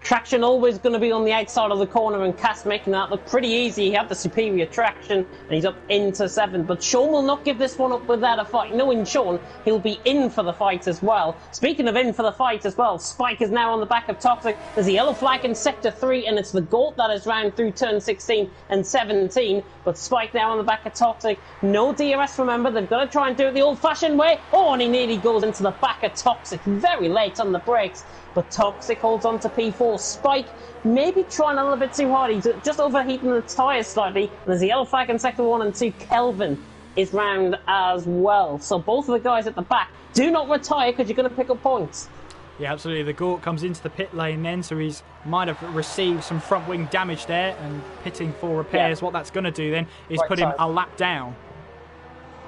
Speaker 2: Traction always going to be on the outside of the corner, and Cass making that look pretty easy. He had the superior traction and he's up into 7th, but Sean will not give this one up without a fight. Knowing Sean, he'll be in for the fight as well. Speaking of in for the fight as well, Spike is now on the back of Toxic. There's a yellow flag in sector 3 and it's the Gort that is round through turn 16 and 17, but Spike now on the back of Toxic. No DRS, remember, they've got to try and do it the old-fashioned way. Oh, and he nearly goes into the back of Toxic, very late on the brakes. But Toxic holds on to P4. Spike maybe trying a little bit too hard. He's just overheating the tyres slightly. And there's a yellow flag in sector 1 and 2. Kelvin is round as well. So both of the guys at the back, do not retire because you're going to pick up points.
Speaker 1: Yeah, absolutely. The Gort comes into the pit lane then, so he's might have received some front wing damage there and pitting for repairs. Yeah. What that's going to do then is put him a lap down.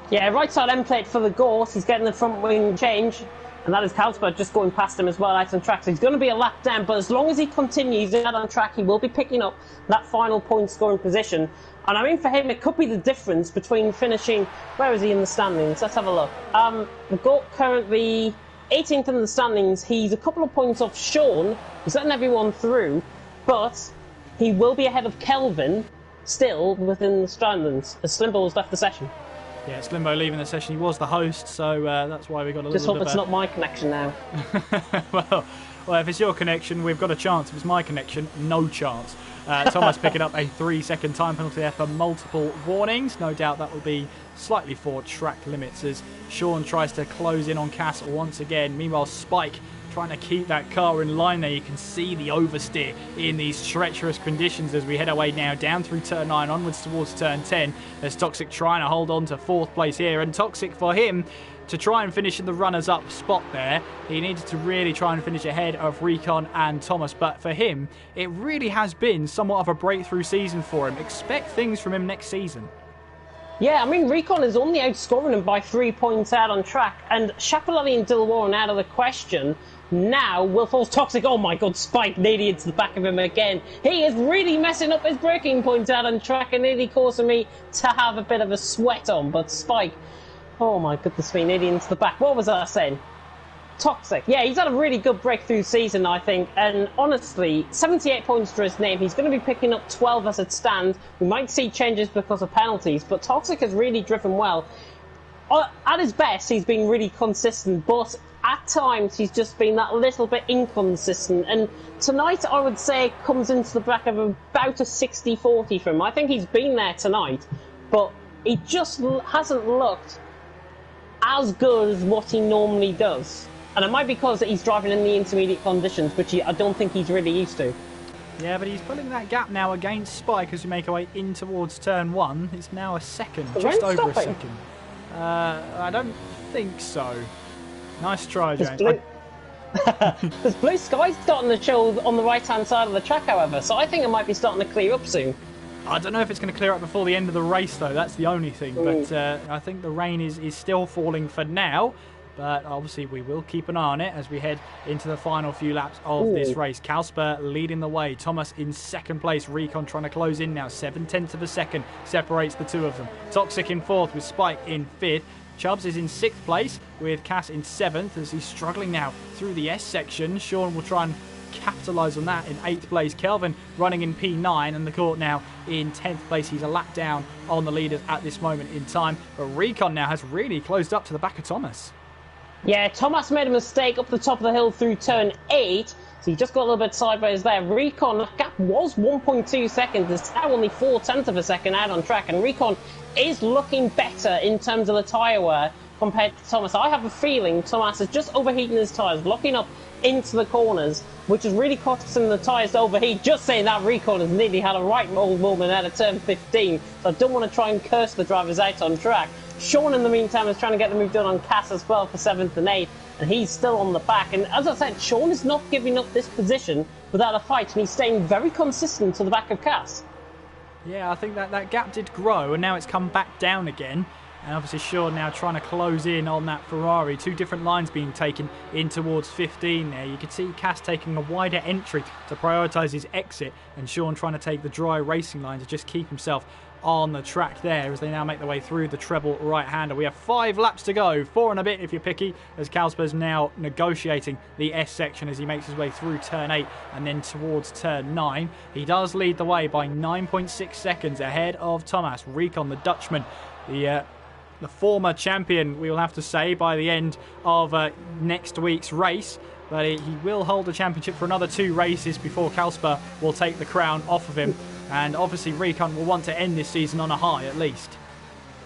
Speaker 2: Yeah, right side end plate for the Gort. He's getting the front wing change. And that is Kalsper just going past him as well out on track. So he's going to be a lap down, but as long as he continues out on track, he will be picking up that final point scoring position. And I mean, for him, it could be the difference between finishing... Where is he in the standings? Let's have a look. The Gort currently 18th in the standings. He's a couple of points off Sean. He's letting everyone through, but he will be ahead of Kelvin still within the standings as Slimbo's left the session.
Speaker 1: Yeah, Slimbo leaving the session. He was the host, so that's why we got a
Speaker 2: just
Speaker 1: little bit.
Speaker 2: Just hope it's not my connection now.
Speaker 1: well, if it's your connection, we've got a chance. If it's my connection, no chance. Thomas picking up a 3-second time penalty there for multiple warnings. No doubt that will be slightly for track limits as Sean tries to close in on Cass once again. Meanwhile, Spike trying to keep that car in line there. You can see the oversteer in these treacherous conditions as we head our way now down through turn 9 onwards towards turn 10. There's Toxic trying to hold on to 4th place here, and Toxic for him to try and finish in the runners-up spot there. He needed to really try and finish ahead of Recon and Thomas, but for him, it really has been somewhat of a breakthrough season for him. Expect things from him next season.
Speaker 2: Yeah, I mean, Recon is only outscoring him by 3 points out on track, and Shapolati and Dilwarren out of the question. Now, Will Falls Toxic, oh my god, Spike nearly into the back of him again. He is really messing up his braking points out on track and nearly causing me to have a bit of a sweat on, but Spike, oh my goodness me, nearly into the back. What was I saying? Toxic. Yeah, he's had a really good breakthrough season, I think, and honestly, 78 points to his name. He's going to be picking up 12 as it stands. We might see changes because of penalties, but Toxic has really driven well. At his best, he's been really consistent, but at times he's just been that little bit inconsistent, and tonight I would say comes into the back of about a 60-40 for him. I think he's been there tonight, but he just hasn't looked as good as what he normally does. And it might be because he's driving in the intermediate conditions, which I don't think he's really used to.
Speaker 1: Yeah, but he's pulling that gap now against Spike as we make our way in towards turn 1. It's now a second, just over a second. I don't think so. Nice try, James.
Speaker 2: There's blue sky starting to show on the right-hand side of the track, however, so I think it might be starting to clear up soon.
Speaker 1: I don't know if it's going to clear up before the end of the race, though. That's the only thing. But I think the rain is still falling for now. But obviously we will keep an eye on it as we head into the final few laps of this race. Kalsper leading the way. Thomas in second place. Recon trying to close in now. 7/10 of a second separates the two of them. Toxic in fourth with Spike in fifth. Chubbs is in sixth place with Cass in seventh as he's struggling now through the S section. Sean will try and capitalise on that in 8th place. Kelvin running in P9 and the court now in 10th place. He's a lap down on the leaders at this moment in time. But Recon now has really closed up to the back of Thomas.
Speaker 2: Yeah, Thomas made a mistake up the top of the hill through turn 8, so he just got a little bit sideways there. Recon, that gap was 1.2 seconds. It's now only 4/10 of a second out on track, and Recon is looking better in terms of the tyre wear compared to Thomas. I have a feeling Thomas is just overheating his tyres, locking up into the corners, which is really costing the tyres to overheat. Just saying that, Recon has nearly had a right old moment out of turn 15, so I don't want to try and curse the drivers out on track. Sean, in the meantime, is trying to get the move done on Cass as well for 7th and 8th, and he's still on the back. And as I said, Sean is not giving up this position without a fight, and he's staying very consistent to the back of Cass.
Speaker 1: Yeah, I think that gap did grow, and now it's come back down again. And obviously Sean now trying to close in on that Ferrari. Two different lines being taken in towards 15 there. You can see Cass taking a wider entry to prioritise his exit, and Sean trying to take the dry racing line to just keep himself on the track there as they now make their way through the treble right-hander. We have 5 laps to go, 4 and a bit if you're picky, as Kalsper's now negotiating the S section as he makes his way through turn 8 and then towards turn 9. He does lead the way by 9.6 seconds ahead of Thomas. Recon, the Dutchman, the former champion, we will have to say, by the end of next week's race. But he will hold the championship for another 2 races before Kalsper will take the crown off of him. And obviously Recon will want to end this season on a high at least.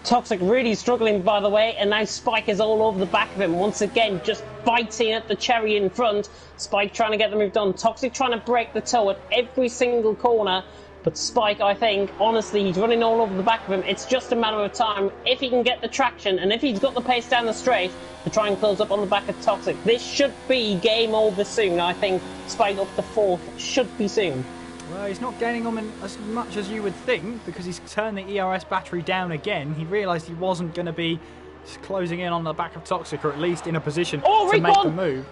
Speaker 2: Toxic really struggling, by the way, and now Spike is all over the back of him. Once again, just biting at the cherry in front. Spike trying to get the move done. Toxic trying to break the toe at every single corner. But Spike, I think, honestly, he's running all over the back of him. It's just a matter of time if he can get the traction and if he's got the pace down the straight to try and close up on the back of Toxic. This should be game over soon. I think Spike up to 4th should be soon.
Speaker 1: Well, he's not gaining on him as much as you would think because he's turned the ERS battery down again. He realised he wasn't going to be closing in on the back of Toxic, or at least in a position to make the move.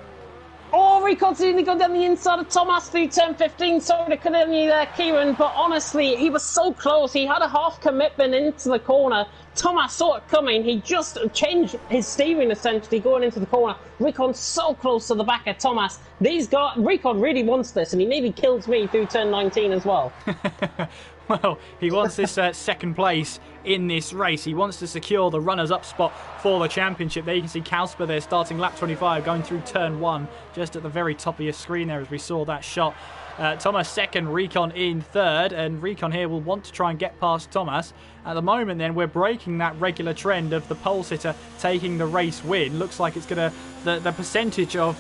Speaker 2: Oh, Recon's nearly gone down the inside of Thomas through turn 15. Sorry to cut in you there, Kieran, but honestly, he was so close. He had a half commitment into the corner. Thomas saw it coming. He just changed his steering, essentially, going into the corner. Recon's so close to the back of Thomas. Recon really wants this, and he nearly kills me through turn 19 as well.
Speaker 1: Well, he wants this second place in this race. He wants to secure the runners-up spot for the championship. There you can see Kalsper there starting lap 25, going through turn 1, just at the very top of your screen there as we saw that shot. Thomas second, Recon in third, and Recon here will want to try and get past Thomas. At the moment then, we're breaking that regular trend of the pole sitter taking the race win. Looks like it's going to, the percentage of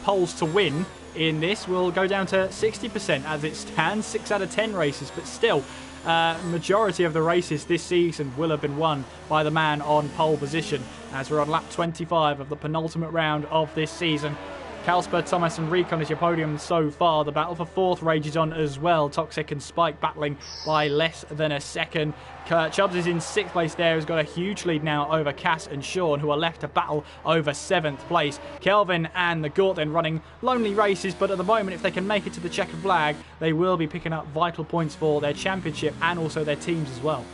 Speaker 1: poles to win in this will go down to 60% as it stands. 6 out of 10 races, but still majority of the races this season will have been won by the man on pole position, as we're on lap 25 of the penultimate round of this season. Kalsper, Thomas and Recon is your podium so far. The battle for fourth rages on as well. Toxic and Spike battling by less than a second. Chubbs is in sixth place there. Has got a huge lead now over Cass and Sean, who are left to battle over seventh place. Kelvin and the Gort then running lonely races, but at the moment, if they can make it to the checkered flag, they will be picking up vital points for their championship and also their teams as well.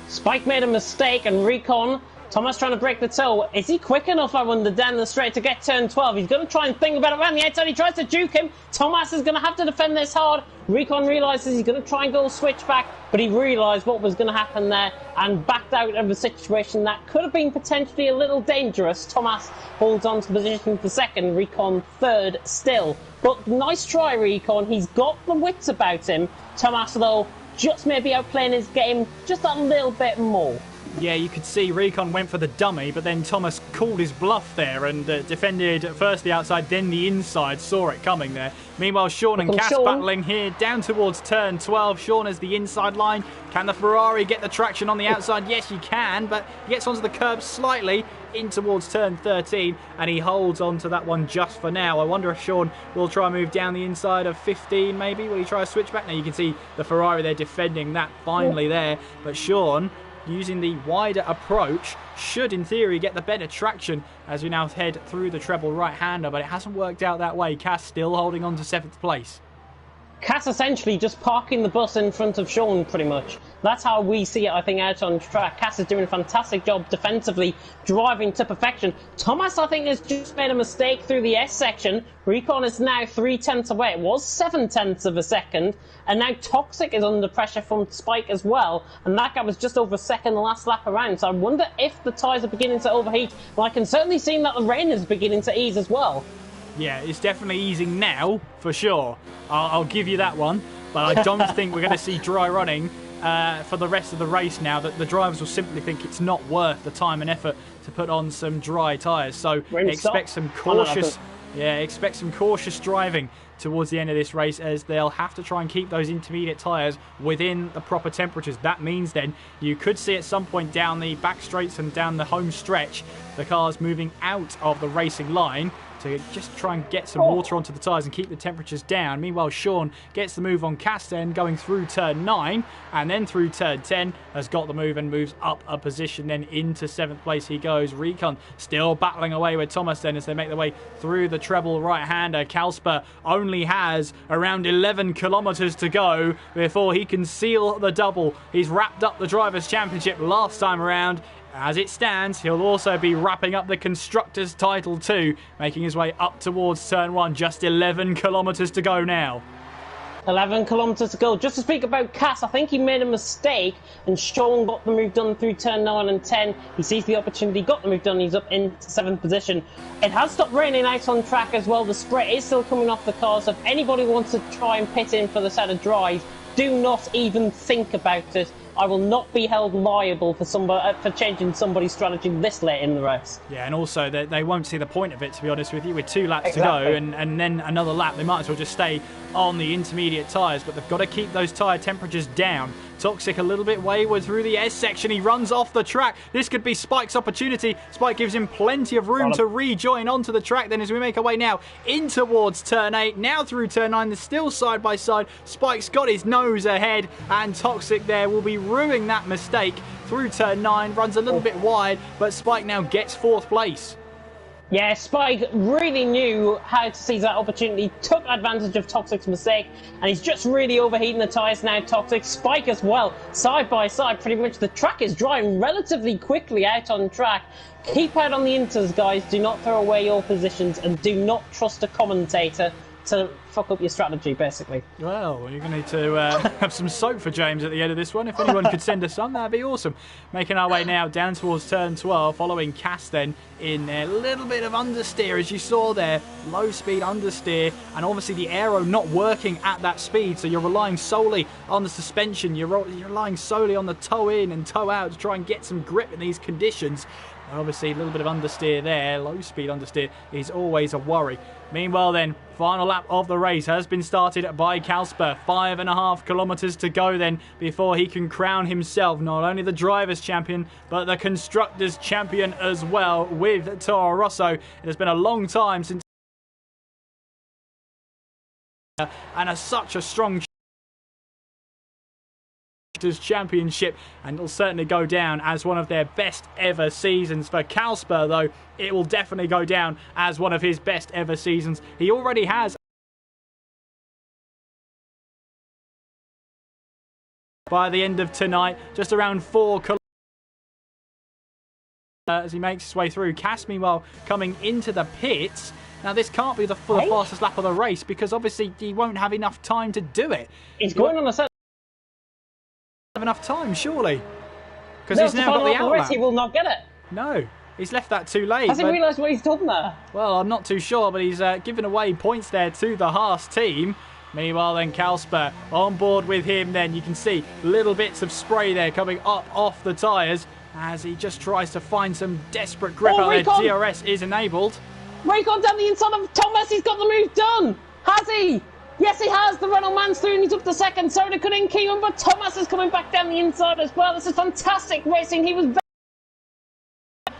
Speaker 2: Spike made a mistake, and Recon, Thomas trying to break the toe. Is he quick enough, I wonder, down the straight to get turn 12? He's going to try and think about it around the outside. He tries to juke him. Thomas is going to have to defend this hard. Recon realises he's going to try and go switch back, but he realised what was going to happen there and backed out of a situation that could have been potentially a little dangerous. Thomas holds on to position for second, Recon third still. But nice try, Recon. He's got the wits about him. Thomas, though, just maybe outplaying his game just a little bit more.
Speaker 1: Yeah, you could see Recon went for the dummy, but then Thomas called his bluff there and defended first the outside, then the inside. Saw it coming there. Meanwhile, Sean and Cass battling here down towards turn 12. Sean has the inside line. Can the Ferrari get the traction on the outside? Yes, he can, but he gets onto the curb slightly in towards turn 13, and he holds on to that one just for now. I wonder if Sean will try and move down the inside of 15, maybe. Will he try a switch back? Now you can see the Ferrari there defending that finally there, but Sean, using the wider approach, should in theory get the better traction as we now head through the treble right-hander, but it hasn't worked out that way. Cass still holding on to 7th place.
Speaker 2: Cass essentially just parking the bus in front of Sean, pretty much. That's how we see it, I think, out on track. Cass is doing a fantastic job defensively, driving to perfection. Thomas, I think, has just made a mistake through the S section. Recon is now 3/10 away. It was 7/10 of a second. And now Toxic is under pressure from Spike as well. And that guy was just over a second the last lap around. So I wonder if the tyres are beginning to overheat. Well, I can certainly see that the rain is beginning to ease as well.
Speaker 1: Yeah, it's definitely easing now, for sure. I'll give you that one. But I don't think we're going to see dry running for the rest of the race now. That the drivers will simply think it's not worth the time and effort to put on some dry tyres. So expect some cautious, expect some cautious driving towards the end of this race, as they'll have to try and keep those intermediate tyres within the proper temperatures. That means then you could see at some point down the back straights and down the home stretch the cars moving out of the racing line to just try and get some water onto the tyres and keep the temperatures down. Meanwhile, Sean gets the move on Cass then, going through turn 9 and then through turn 10, has got the move and moves up a position, then into 7th place he goes. Recon still battling away with Thomas then as they make their way through the treble right-hander. Kalsper only has around 11 kilometres to go before he can seal the double. He's wrapped up the Drivers' Championship last time around. As it stands, he'll also be wrapping up the Constructors' title too, making his way up towards turn 1. Just 11 kilometres to go now.
Speaker 2: 11 kilometres to go. Just to speak about Cass, I think he made a mistake and Sean got the move done through turn 9 and 10. He sees the opportunity, got the move done, he's up into 7th position. It has stopped raining out on track as well. The spray is still coming off the car, so if anybody wants to try and pit in for the set of dries, do not even think about it. I will not be held liable for changing somebody's strategy this late in the race. Yeah,
Speaker 1: and also they won't see the point of it, to be honest with you. With 2 laps to go and then another lap, they might as well just stay on the intermediate tyres, but they've got to keep those tyre temperatures down. Toxic a little bit wayward through the S section. He runs off the track. This could be Spike's opportunity. Spike gives him plenty of room to rejoin onto the track then as we make our way now in towards turn 8. Now through turn 9. They're still side by side. Spike's got his nose ahead and Toxic there will be ruining that mistake through turn 9. Runs a little bit wide, but Spike now gets 4th place.
Speaker 2: Yeah, Spike really knew how to seize that opportunity, took advantage of Toxic's mistake, and he's just really overheating the tyres now. Toxic, Spike as well, side by side, pretty much the track is drying relatively quickly out on track. Keep out on the inters, guys, do not throw away your positions, and do not trust a commentator to fuck up your strategy, basically.
Speaker 1: Well, you're going to need to have some soap for James at the end of this one. If anyone could send us some, that'd be awesome. Making our way now down towards turn 12, following Cass then in a little bit of understeer, as you saw there. Low speed understeer, and obviously the aero not working at that speed, so you're relying solely on the suspension. You're relying solely on the toe in and toe out to try and get some grip in these conditions. Obviously, a little bit of understeer there. Low speed understeer is always a worry. Meanwhile then, final lap of the race has been started by Kasper. 5.5 kilometres to go then before he can crown himself not only the Drivers' Champion, but the Constructors' Champion as well with Toro Rosso. It has been a long time since and such a strong Championship, and it'll certainly go down as one of their best ever seasons. For Kasper though, it will definitely go down as one of his best ever seasons. He already has by the end of tonight just around 4 kilometers as he makes his way through. Cass meanwhile coming into the pits. Now this can't be the fastest lap of the race because obviously he won't have enough time to do it.
Speaker 2: He's going on a set.
Speaker 1: Enough time, surely, because he's now got the outlap.
Speaker 2: He will not get it.
Speaker 1: No, he's left that too late.
Speaker 2: Has he realised what he's done there?
Speaker 1: Well, I'm not too sure, but he's given away points there to the Haas team. Meanwhile, then Kasper on board with him. Then you can see little bits of spray there coming up off the tyres as he just tries to find some desperate grip out there. DRS is enabled.
Speaker 2: Recon down the inside of Thomas. He's got the move done. Has he? Yes, he has. The Renault man's through and he's up to second. Soda couldn't keep him, but Thomas is coming back down the inside as well. This is fantastic racing. He was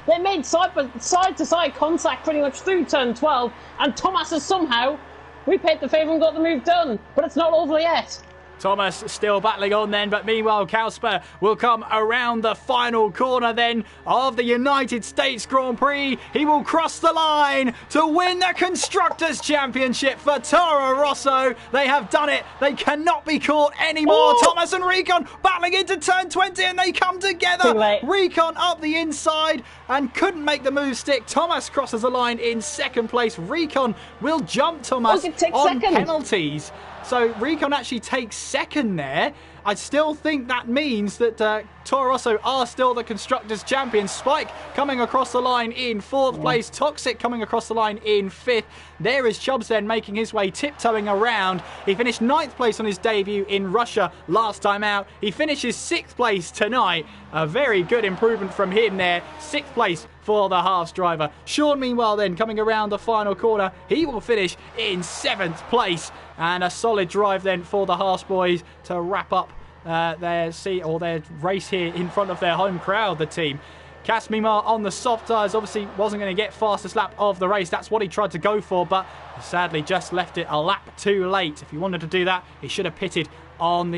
Speaker 2: They made side-to-side contact pretty much through turn 12, and Thomas has somehow repaid the favour and got the move done. But it's not over yet.
Speaker 1: Thomas still battling on then, but meanwhile Kasper will come around the final corner then of the United States Grand Prix. He will cross the line to win the Constructors' Championship for Toro Rosso. They have done it. They cannot be caught anymore. Thomas and Recon battling into turn 20 and they come together. Recon up the inside and couldn't make the move stick. Thomas crosses the line in second place. Recon will jump Thomas on penalties. So Recon actually takes second there. I still think that means that Toro Rosso are still the Constructors' Champions. Spike coming across the line in fourth place. Toxic coming across the line in fifth. There is Chubbs then making his way, tiptoeing around. He finished ninth place on his debut in Russia last time out. He finishes sixth place tonight. A very good improvement from him there. Sixth place for the Haas driver. Sean, meanwhile, then coming around the final corner, he will finish in seventh place. And a solid drive then for the Haas boys to wrap up their race here in front of their home crowd, the team. Cass, meanwhile, on the soft tyres, obviously wasn't going to get fastest lap of the race. That's what he tried to go for, but sadly just left it a lap too late. If he wanted to do that, he should have pitted on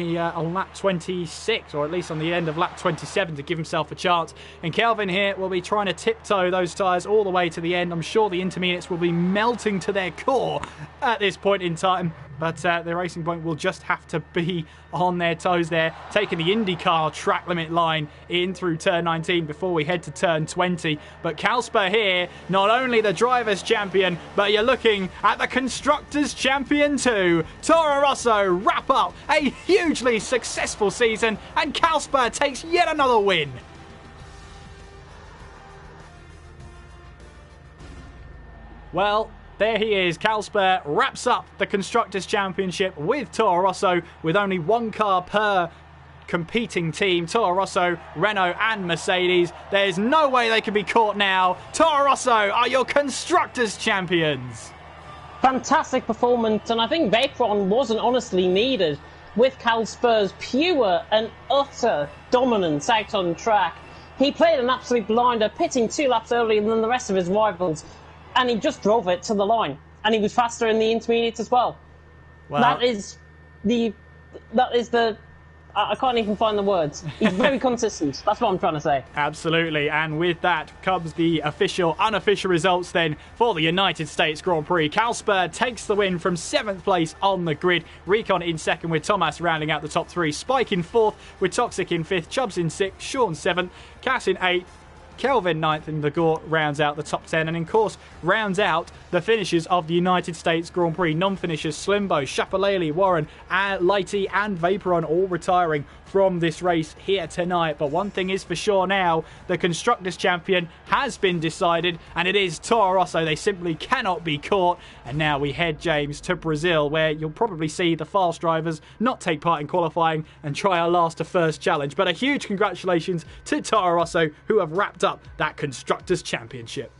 Speaker 1: lap 26, or at least on the end of lap 27 to give himself a chance. And Kelvin here will be trying to tiptoe those tyres all the way to the end. I'm sure the intermediates will be melting to their core at this point in time, but the Racing Point will just have to be on their toes there, taking the IndyCar track limit line in through turn 19 before we head to turn 20. But Kasper here, not only the Drivers' Champion, but you're looking at the Constructors' Champion too. Toro Rosso wrap up a hugely successful season, and Kasper takes yet another win. Well, there he is. Kasper wraps up the Constructors' Championship with Toro Rosso with only one car per competing team. Toro Rosso, Renault and Mercedes. There's no way they can be caught now. Toro Rosso are your Constructors' Champions.
Speaker 2: Fantastic performance, and I think Vapron wasn't honestly needed with Kasper's pure and utter dominance out on track. He played an absolute blinder, pitting 2 laps earlier than the rest of his rivals, and he just drove it to the line, and he was faster in the intermediates as well. That is the I can't even find the words. He's very consistent. That's what I'm trying to say.
Speaker 1: Absolutely. And with that comes the unofficial results then for the United States Grand Prix. Kasper takes the win from 7th place on the grid. Recon in second with Thomas rounding out the top 3. Spike in 4th with Toxic in 5th. Chubbs in 6th. Sean 7th. Cass in 8th. Kelvin 9th, and the Gore rounds out the top 10, and in course rounds out the finishes of the United States Grand Prix. Non-finishers Slimbo, Shapalele, Warren, Lighty and Vaporon all retiring from this race here tonight. But one thing is for sure now, the Constructors' Champion has been decided, and it is Toro Rosso. They simply cannot be caught. And now we head, James, to Brazil, where you'll probably see the fast drivers not take part in qualifying and try our last to first challenge. But a huge congratulations to Toro Rosso, who have wrapped up that Constructors' Championship.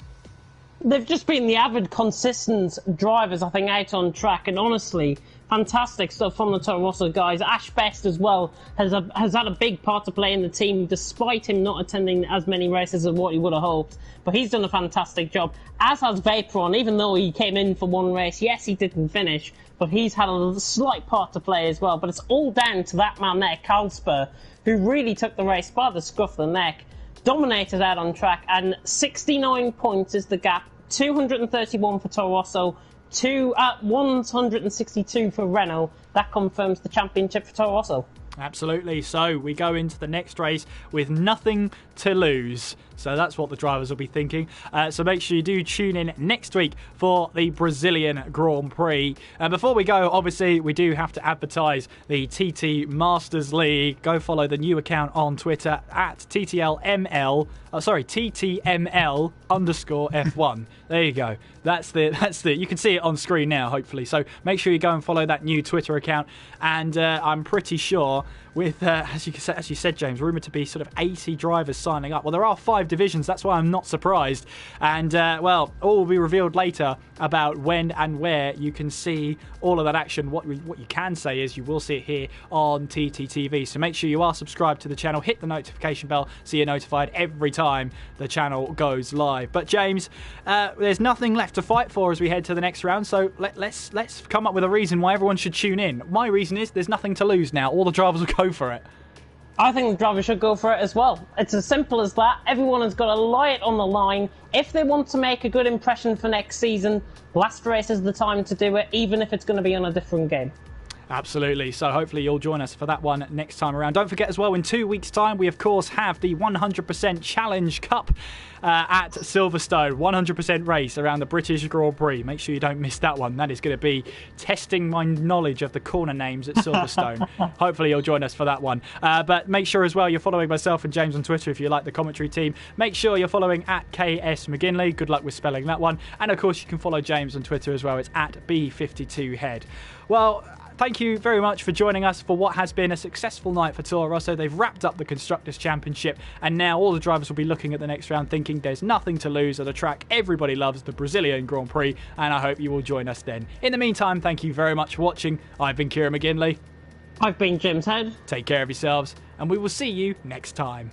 Speaker 2: They've just been the avid, consistent drivers, I think, out on track. And honestly, fantastic stuff from the Toro Rosso guys. Ash Best as well has had a big part to play in the team, despite him not attending as many races as what he would have hoped. But he's done a fantastic job, as has Vaporon, even though he came in for one race. Yes, he didn't finish, but he's had a slight part to play as well. But it's all down to that man there, Carlsper, who really took the race by the scruff of the neck. Dominated out on track, and 69 points is the gap. 231 for Toro Rosso, 162 for Renault. That confirms the championship for Toro Rosso.
Speaker 1: Absolutely. So we go into the next race with nothing to lose. So that's what the drivers will be thinking. So make sure you do tune in next week for the Brazilian Grand Prix. Before we go, obviously, we do have to advertise the TT Masters League. Go follow the new account on Twitter at TTL TTML_F1. There you go. That's the. You can see it on screen now, hopefully. So make sure you go and follow that new Twitter account. And I'm pretty sure, with as you said, James, rumoured to be sort of 80 drivers signing up. Well, there are 5 divisions. That's why I'm not surprised. And all will be revealed later about when and where you can see all of that action. What you can say is you will see it here on TTTV. So make sure you are subscribed to the channel. Hit the notification bell so you're notified every time the channel goes live. But James, there's nothing left to fight for as we head to the next round. So let's come up with a reason why everyone should tune in. My reason is there's nothing to lose now. All the drivers will go for it.
Speaker 2: I think the drivers should go for it as well. It's as simple as that. Everyone has got to lie it on the line. If they want to make a good impression for next season, last race is the time to do it, even if it's going to be on a different game.
Speaker 1: Absolutely. So hopefully you'll join us for that one next time around. Don't forget as well, in 2 weeks' time, we of course have the 100% Challenge Cup at Silverstone. 100% race around the British Grand Prix. Make sure you don't miss that one. That is going to be testing my knowledge of the corner names at Silverstone. Hopefully you'll join us for that one. But make sure as well you're following myself and James on Twitter if you like the commentary team. Make sure you're following at KS McGinley. Good luck with spelling that one. And of course you can follow James on Twitter as well. It's at B52Head. Well, thank you very much for joining us for what has been a successful night for Toro Rosso. They've wrapped up the Constructors' Championship, and now all the drivers will be looking at the next round thinking there's nothing to lose at a track everybody loves, the Brazilian Grand Prix, and I hope you will join us then. In the meantime, thank you very much for watching. I've been Kieran McGinley.
Speaker 2: I've been James Head.
Speaker 1: Take care of yourselves, and we will see you next time.